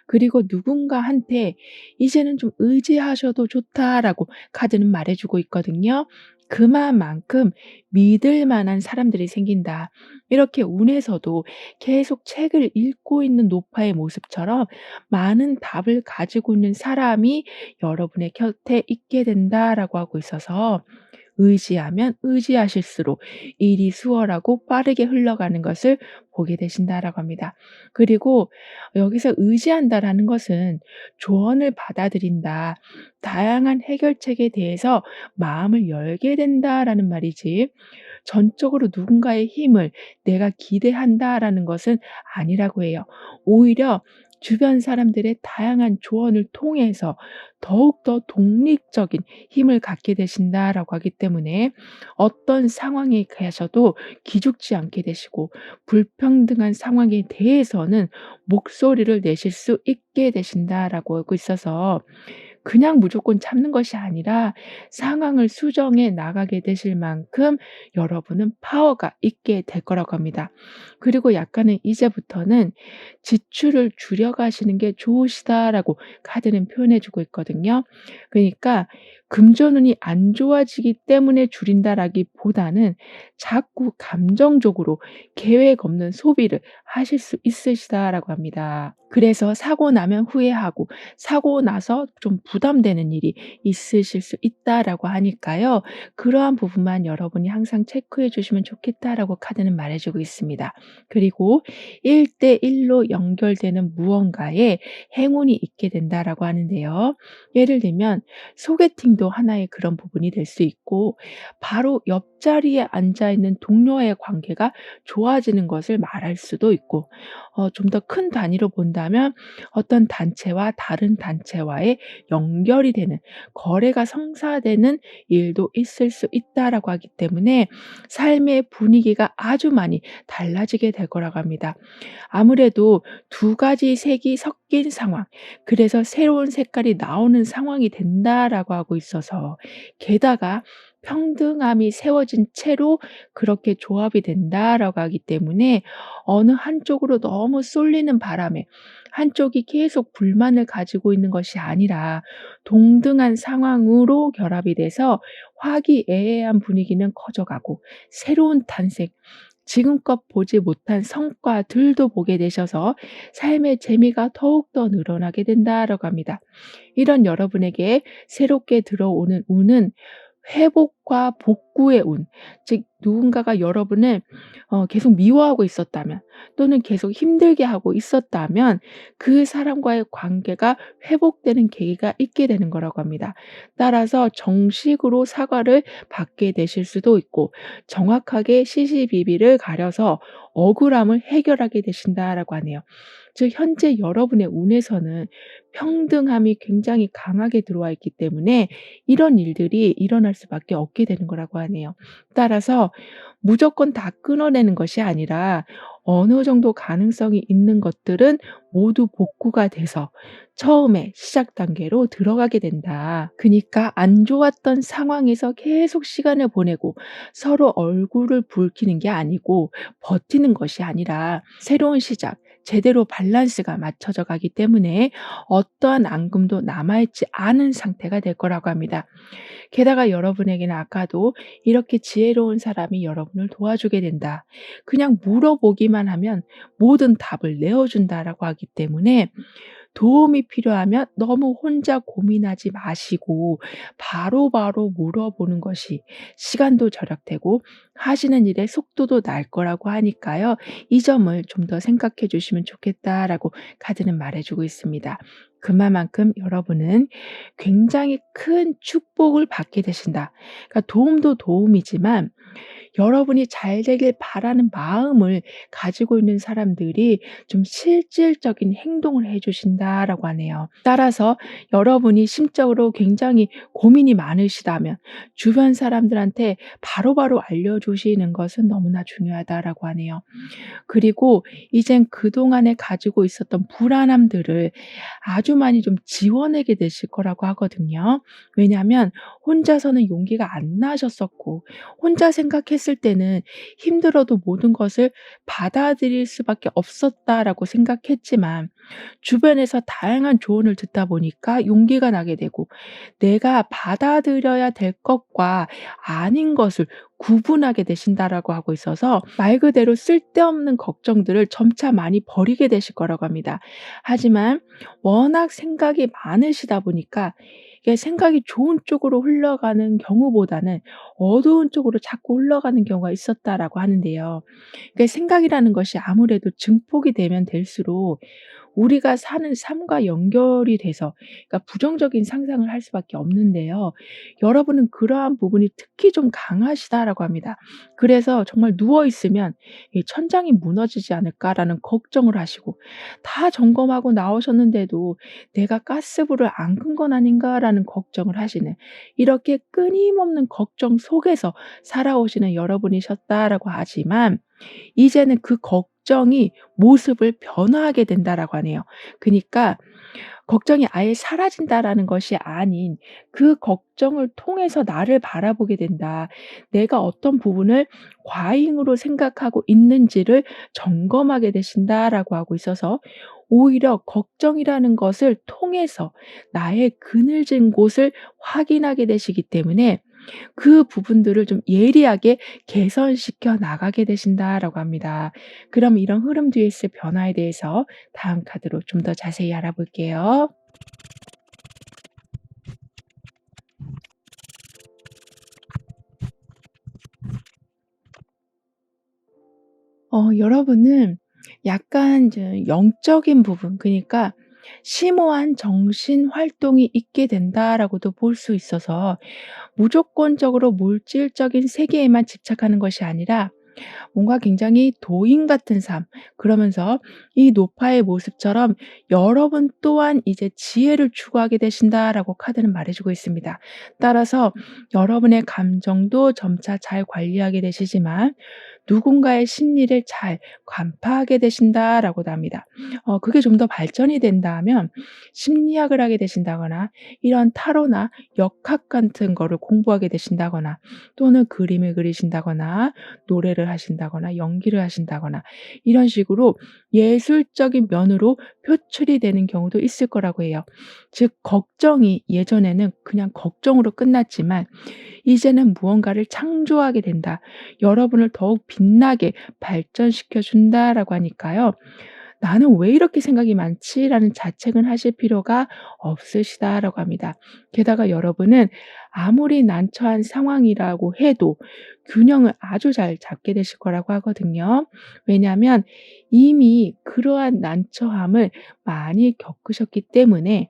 그리고 누군가한테 "이제는 좀 의지하셔도 좋다."라고 카드는 말해 주고 있거든요. 그만큼 믿을 만한 사람들이 생긴다. 이렇게 운에서도 계속 책을 읽고 있는 노파의 모습처럼 많은 답을 가지고 있는 사람이 여러분의 곁에 있게 된다라고 하고 있어서 의지하면 의지하실수록 일이 수월하고 빠르게 흘러가는 것을 보게 되신다라고 합니다. 그리고 여기서 의지한다라는 것은 조언을 받아들인다, 다양한 해결책에 대해서 마음을 열게 된다라는 말이지, 전적으로 누군가의 힘을 내가 기대한다라는 것은 아니라고 해요. 오히려 주변 사람들의 다양한 조언을 통해서 더욱더 독립적인 힘을 갖게 되신다라고 하기 때문에 어떤 상황에 계셔도 기죽지 않게 되시고 불평등한 상황에 대해서는 목소리를 내실 수 있게 되신다라고 하고 있어서 그냥 무조건 참는 것이 아니라 상황을 수정해 나가게 되실 만큼 여러분은 파워가 있게 될 거라고 합니다. 그리고 약간은 이제부터는 지출을 줄여가시는 게 좋으시다라고 카드는 표현해 주고 있거든요. 그러니까 금전운이 안 좋아지기 때문에 줄인다라기보다는 자꾸 감정적으로 계획 없는 소비를 하실 수 있으시다라고 합니다. 그래서 사고 나면 후회하고 사고 나서 좀 부담되는 일이 있으실 수 있다라고 하니까요. 그러한 부분만 여러분이 항상 체크해 주시면 좋겠다라고 카드는 말해 주고 있습니다. 그리고 1대1로 연결되는 무언가에 행운이 있게 된다라고 하는데요. 예를 들면 소개팅도 하나의 그런 부분이 될 수 있고 바로 옆자리에 앉아 있는 동료와의 관계가 좋아지는 것을 말할 수도 있고 좀 더 큰 단위로 본다면 어떤 단체와 다른 단체와의 연결이 되는 거래가 성사되는 일도 있을 수 있다라고 하기 때문에 삶의 분위기가 아주 많이 달라지게 될 거라고 합니다. 아무래도 두 가지 색이 섞인 상황, 그래서 새로운 색깔이 나오는 상황이 된다라고 하고 있어서 게다가 평등함이 세워진 채로 그렇게 조합이 된다라고 하기 때문에 어느 한쪽으로 너무 쏠리는 바람에 한쪽이 계속 불만을 가지고 있는 것이 아니라 동등한 상황으로 결합이 돼서 화기애애한 분위기는 커져가고 새로운 탄생, 지금껏 보지 못한 성과들도 보게 되셔서 삶의 재미가 더욱더 늘어나게 된다라고 합니다. 이런 여러분에게 새롭게 들어오는 운은 회복과 복구의 운, 즉 누군가가 여러분을 계속 미워하고 있었다면 또는 계속 힘들게 하고 있었다면 그 사람과의 관계가 회복되는 계기가 있게 되는 거라고 합니다. 따라서 정식으로 사과를 받게 되실 수도 있고 정확하게 시시비비를 가려서 억울함을 해결하게 되신다라고 하네요. 즉 현재 여러분의 운에서는 평등함이 굉장히 강하게 들어와 있기 때문에 이런 일들이 일어날 수밖에 없게 되는 거라고 하네요. 따라서 무조건 다 끊어내는 것이 아니라 어느 정도 가능성이 있는 것들은 모두 복구가 돼서 처음에 시작 단계로 들어가게 된다. 그니까 안 좋았던 상황에서 계속 시간을 보내고 서로 얼굴을 붉히는 게 아니고 버티는 것이 아니라 새로운 시작, 제대로 밸런스가 맞춰져 가기 때문에 어떠한 앙금도 남아있지 않은 상태가 될 거라고 합니다. 게다가 여러분에게는 아까도 이렇게 지혜로운 사람이 여러분을 도와주게 된다. 그냥 물어보기만 하면 모든 답을 내어준다라고 하기 때문에 도움이 필요하면 너무 혼자 고민하지 마시고 바로바로 물어보는 것이 시간도 절약되고 하시는 일의 속도도 날 거라고 하니까요. 이 점을 좀 더 생각해 주시면 좋겠다라고 카드는 말해 주고 있습니다. 그만큼 여러분은 굉장히 큰 축복을 받게 되신다. 그러니까 도움도 도움이지만 여러분이 잘 되길 바라는 마음을 가지고 있는 사람들이 좀 실질적인 행동을 해 주신다라고 하네요. 따라서 여러분이 심적으로 굉장히 고민이 많으시다면 주변 사람들한테 바로바로 알려주시는 것은 너무나 중요하다라고 하네요. 그리고 이젠 그동안에 가지고 있었던 불안함들을 아주 많이 좀 지워내게 되실 거라고 하거든요. 왜냐하면 혼자서는 용기가 안 나셨었고 혼자 생각했을 때는 힘들어도 모든 것을 받아들일 수밖에 없었다라고 생각했지만 주변에서 다양한 조언을 듣다 보니까 용기가 나게 되고 내가 받아들여야 될 것과 아닌 것을 구분하게 되신다라고 하고 있어서 말 그대로 쓸데없는 걱정들을 점차 많이 버리게 되실 거라고 합니다. 하지만 워낙 생각이 많으시다 보니까 이게 생각이 좋은 쪽으로 흘러가는 경우보다는 어두운 쪽으로 자꾸 흘러가는 경우가 있었다라고 하는데요. 그러니까 생각이라는 것이 아무래도 증폭이 되면 될수록 우리가 사는 삶과 연결이 돼서 그러니까 부정적인 상상을 할 수밖에 없는데요. 여러분은 그러한 부분이 특히 좀 강하시다라고 합니다. 그래서 정말 누워 있으면 이 '천장이 무너지지 않을까.'라는 걱정을 하시고 다 점검하고 나오셨는데도 '내가 가스불을 안 끈 건 아닌가.'라는 걱정을 하시는 이렇게 끊임없는 걱정 속에서 살아오시는 여러분이셨다라고 하지만 이제는 그 걱정이 모습을 변화하게 된다라고 하네요. 그니까 걱정이 아예 사라진다라는 것이 아닌 그 걱정을 통해서 나를 바라보게 된다. 내가 어떤 부분을 과잉으로 생각하고 있는지를 점검하게 되신다라고 하고 있어서 오히려 걱정이라는 것을 통해서 나의 그늘진 곳을 확인하게 되시기 때문에 그 부분들을 좀 예리하게 개선시켜 나가게 되신다라고 합니다. 그럼 이런 흐름 뒤에 있을 변화에 대해서 다음 카드로 좀 더 자세히 알아볼게요. 여러분은 약간 이제 영적인 부분, 그니까 '심오한 정신 활동이 있게 된다.'라고도 볼 수 있어서 무조건적으로 물질적인 세계에만 집착하는 것이 아니라 뭔가 굉장히 도인 같은 삶, 그러면서 이 노파의 모습처럼 여러분 또한 이제 지혜를 추구하게 되신다라고 카드는 말해 주고 있습니다. 따라서 여러분의 감정도 점차 잘 관리하게 되시지만 누군가의 심리를 잘 간파하게 되신다라고도 합니다. 그게 좀 더 발전이 된다면 심리학을 하게 되신다거나 이런 타로나 역학 같은 거를 공부하게 되신다거나 또는 그림을 그리신다거나 노래를 하신다거나 연기를 하신다거나 이런 식으로 예술적인 면으로 표출이 되는 경우도 있을 거라고 해요. 즉 걱정이 예전에는 그냥 걱정으로 끝났지만 이제는 무언가를 창조하게 된다. 여러분을 더욱 빛나게 발전시켜 준다라고 하니까요. '나는 왜 이렇게 생각이 많지?'라는 자책은 하실 필요가 없으시다라고 합니다. 게다가 여러분은 아무리 난처한 상황이라고 해도 균형을 아주 잘 잡게 되실 거라고 하거든요. 왜냐하면 이미 그러한 난처함을 많이 겪으셨기 때문에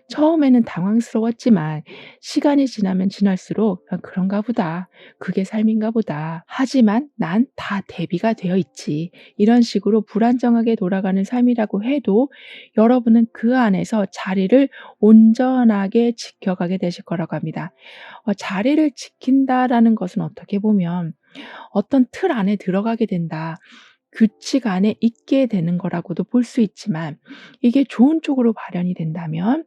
처음에는 당황스러웠지만 시간이 지나면 지날수록 '아 그런가 보다. 그게 삶인가 보다. 하지만 난 다 대비가 되어 있지.' 이런 식으로 불안정하게 돌아가는 삶이라고 해도 여러분은 그 안에서 자리를 온전하게 지켜가게 되실 거라고 합니다. '자리를 지킨다.'라는 것은 어떻게 보면 어떤 틀 안에 들어가게 된다. 규칙 안에 있게 되는 거라고도 볼 수 있지만 이게 좋은 쪽으로 발현이 된다면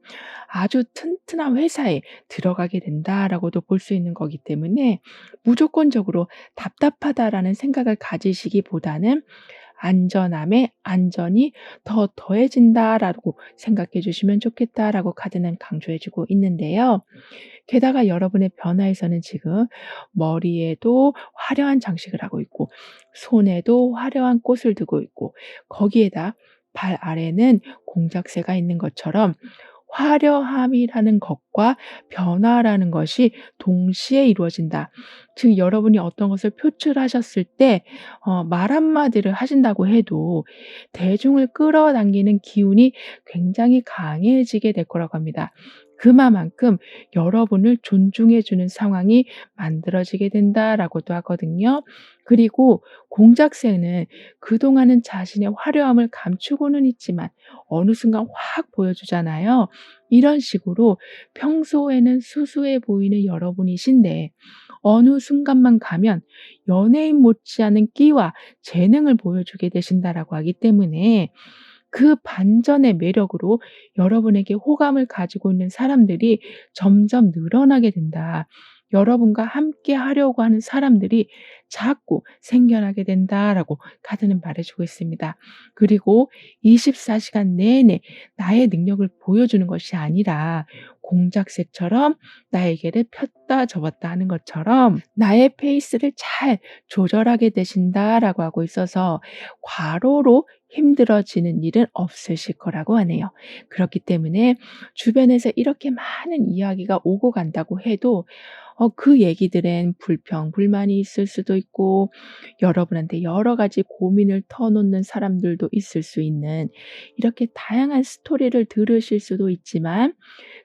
아주 튼튼한 회사에 들어가게 된다라고도 볼 수 있는 거기 때문에 무조건적으로 '답답하다.'라는 생각을 가지시기보다는 '안전함에 안전이 더 더해진다.'라고 생각해 주시면 좋겠다라고 카드는 강조해 주고 있는데요. 게다가 여러분의 변화에서는 지금 머리에도 화려한 장식을 하고 있고 손에도 화려한 꽃을 두고 있고 거기에다 발 아래는 공작새가 있는 것처럼 화려함이라는 것과 변화라는 것이 동시에 이루어진다. 즉 여러분이 어떤 것을 표출하셨을 때 말 한마디를 하신다고 해도 대중을 끌어당기는 기운이 굉장히 강해지게 될 거라고 합니다. 그만큼 여러분을 존중해 주는 상황이 만들어지게 된다라고도 하거든요. 그리고 공작새는 그동안은 자신의 화려함을 감추고는 있지만 어느 순간 확 보여주잖아요. 이런 식으로 평소에는 수수해 보이는 여러분이신데 어느 순간만 가면 연예인 못지않은 끼와 재능을 보여주게 되신다라고 하기 때문에 그 반전의 매력으로 여러분에게 호감을 가지고 있는 사람들이 점점 늘어나게 된다. 여러분과 함께 하려고 하는 사람들이 자꾸 생겨나게 된다라고 카드는 말해주고 있습니다. 그리고 24시간 내내 나의 능력을 보여주는 것이 아니라 공작새처럼 나에게를 폈다 접었다 하는 것처럼 나의 페이스를 잘 조절하게 되신다라고 하고 있어서 과로로 힘들어지는 일은 없으실 거라고 하네요. 그렇기 때문에 주변에서 이렇게 많은 이야기가 오고 간다고 해도 그 얘기들엔 불평, 불만이 있을 수도 있고 여러분한테 여러 가지 고민을 터놓는 사람들도 있을 수 있는 이렇게 다양한 스토리를 들으실 수도 있지만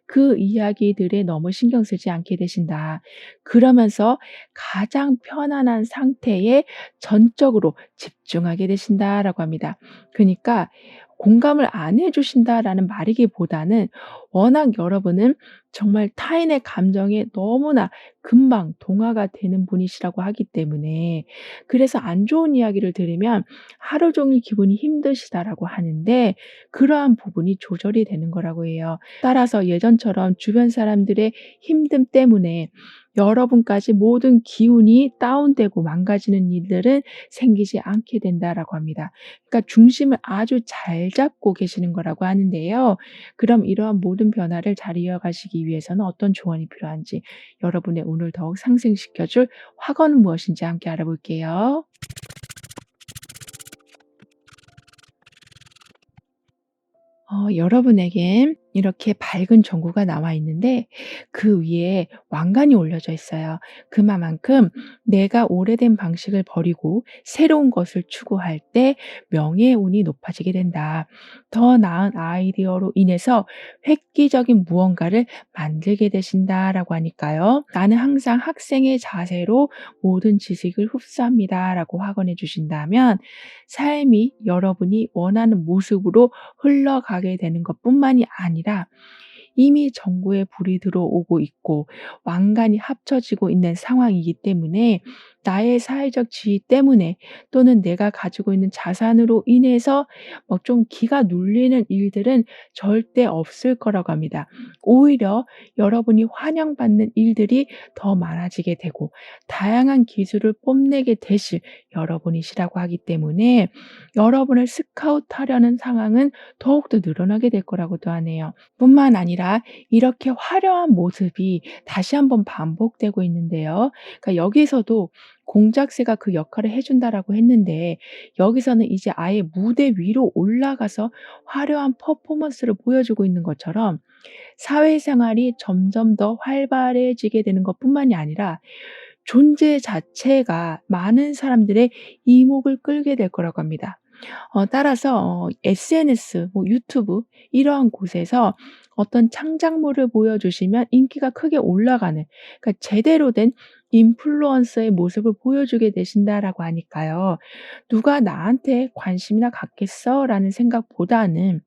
그 이야기들에 너무 신경 쓰지 않게 되신다. 그러면서 가장 편안한 상태에 전적으로 집중하게 되신다라고 합니다. 그니까 공감을 안 해 주신다라는 말이기보다는 워낙 여러분은 정말 타인의 감정에 너무나 금방 동화가 되는 분이시라고 하기 때문에, 그래서 안 좋은 이야기를 들으면 하루 종일 기분이 힘드시다라고 하는데, 그러한 부분이 조절이 되는 거라고 해요. 따라서 예전처럼 주변 사람들의 힘듦 때문에 여러분까지 모든 기운이 다운되고 망가지는 일들은 생기지 않게 된다라고 합니다. 그러니까 중심을 아주 잘 잡고 계시는 거라고 하는데요. 그럼 이러한 모든 변화를 잘 이어가시기 위해서는 어떤 조언이 필요한지, 여러분의 운을 더욱 상승시켜 줄 화건은 무엇인지 함께 알아볼게요. 여러분에겐 이렇게 밝은 전구가 나와 있는데 그 위에 왕관이 올려져 있어요. 그만큼 내가 오래된 방식을 버리고 새로운 것을 추구할 때 명예의 운이 높아지게 된다. 더 나은 아이디어로 인해서 획기적인 무언가를 만들게 되신다라고 하니까요. 나는 항상 학생의 자세로 모든 지식을 흡수합니다라고 확언해 주신다면, 삶이 여러분이 원하는 모습으로 흘러가게 되는 것뿐만이 아니라 이미 전구에 불이 들어오고 있고 왕관이 합쳐지고 있는 상황이기 때문에, 나의 사회적 지위 때문에 또는 내가 가지고 있는 자산으로 인해서 뭐 좀 기가 눌리는 일들은 절대 없을 거라고 합니다. 오히려 여러분이 환영받는 일들이 더 많아지게 되고 다양한 기술을 뽐내게 되실 여러분이시라고 하기 때문에, 여러분을 스카우트하려는 상황은 더욱더 늘어나게 될 거라고도 하네요. 뿐만 아니라 이렇게 화려한 모습이 다시 한번 반복되고 있는데요. 그러니까 여기서도 공작새가 그 역할을 해 준다라고 했는데, 여기서는 이제 아예 무대 위로 올라가서 화려한 퍼포먼스를 보여주고 있는 것처럼 사회생활이 점점 더 활발해지게 되는 것뿐만이 아니라 존재 자체가 많은 사람들의 이목을 끌게 될 거라고 합니다. 따라서 SNS, 뭐 유튜브 이러한 곳에서 어떤 창작물을 보여주시면 인기가 크게 올라가는, 그러니까 제대로 된 인플루언서의 모습을 보여주게 되신다라고 하니까요. '누가 나한테 관심이나 갖겠어?'라는 생각보다는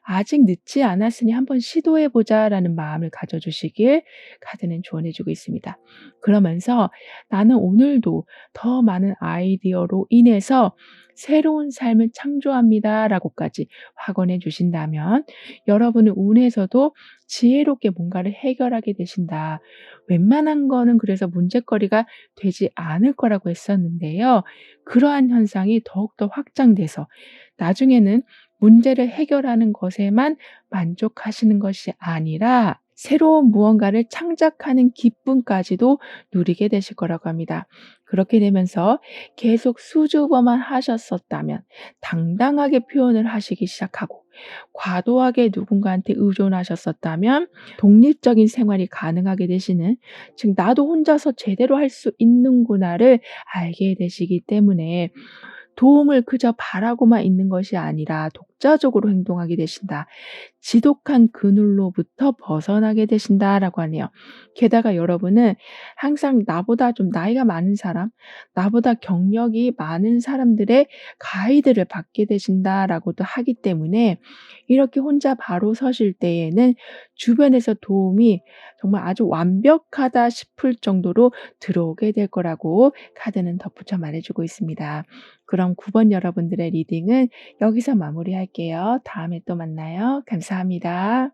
'아직 늦지 않았으니 한번 시도해 보자.'라는 마음을 가져 주시길 카드는 조언해 주고 있습니다. 그러면서 '나는 오늘도 더 많은 아이디어로 인해서 새로운 삶을 창조합니다.'라고까지 확언해 주신다면, 여러분의 운에서도 지혜롭게 뭔가를 해결하게 되신다. 웬만한 거는 그래서 문제거리가 되지 않을 거라고 했었는데요. 그러한 현상이 더욱더 확장돼서 나중에는 문제를 해결하는 것에만 만족하시는 것이 아니라 새로운 무언가를 창작하는 기쁨까지도 누리게 되실 거라고 합니다. 그렇게 되면서 계속 수줍어만 하셨었다면 당당하게 표현을 하시기 시작하고, 과도하게 누군가한테 의존하셨었다면 독립적인 생활이 가능하게 되시는, 즉 '나도 혼자서 제대로 할 수 있는구나.'를 알게 되시기 때문에 도움을 그저 바라고만 있는 것이 아니라 독자적으로 행동하게 되신다. 지독한 그늘로부터 벗어나게 되신다라고 하네요. 게다가 여러분은 항상 나보다 좀 나이가 많은 사람, 나보다 경력이 많은 사람들의 가이드를 받게 되신다라고도 하기 때문에, 이렇게 혼자 바로 서실 때에는 주변에서 도움이 정말 아주 완벽하다 싶을 정도로 들어오게 될 거라고 카드는 덧붙여 말해주고 있습니다. 그럼 9번 여러분들의 리딩은 여기서 마무리할게요. 다음에 또 만나요. 감사합니다.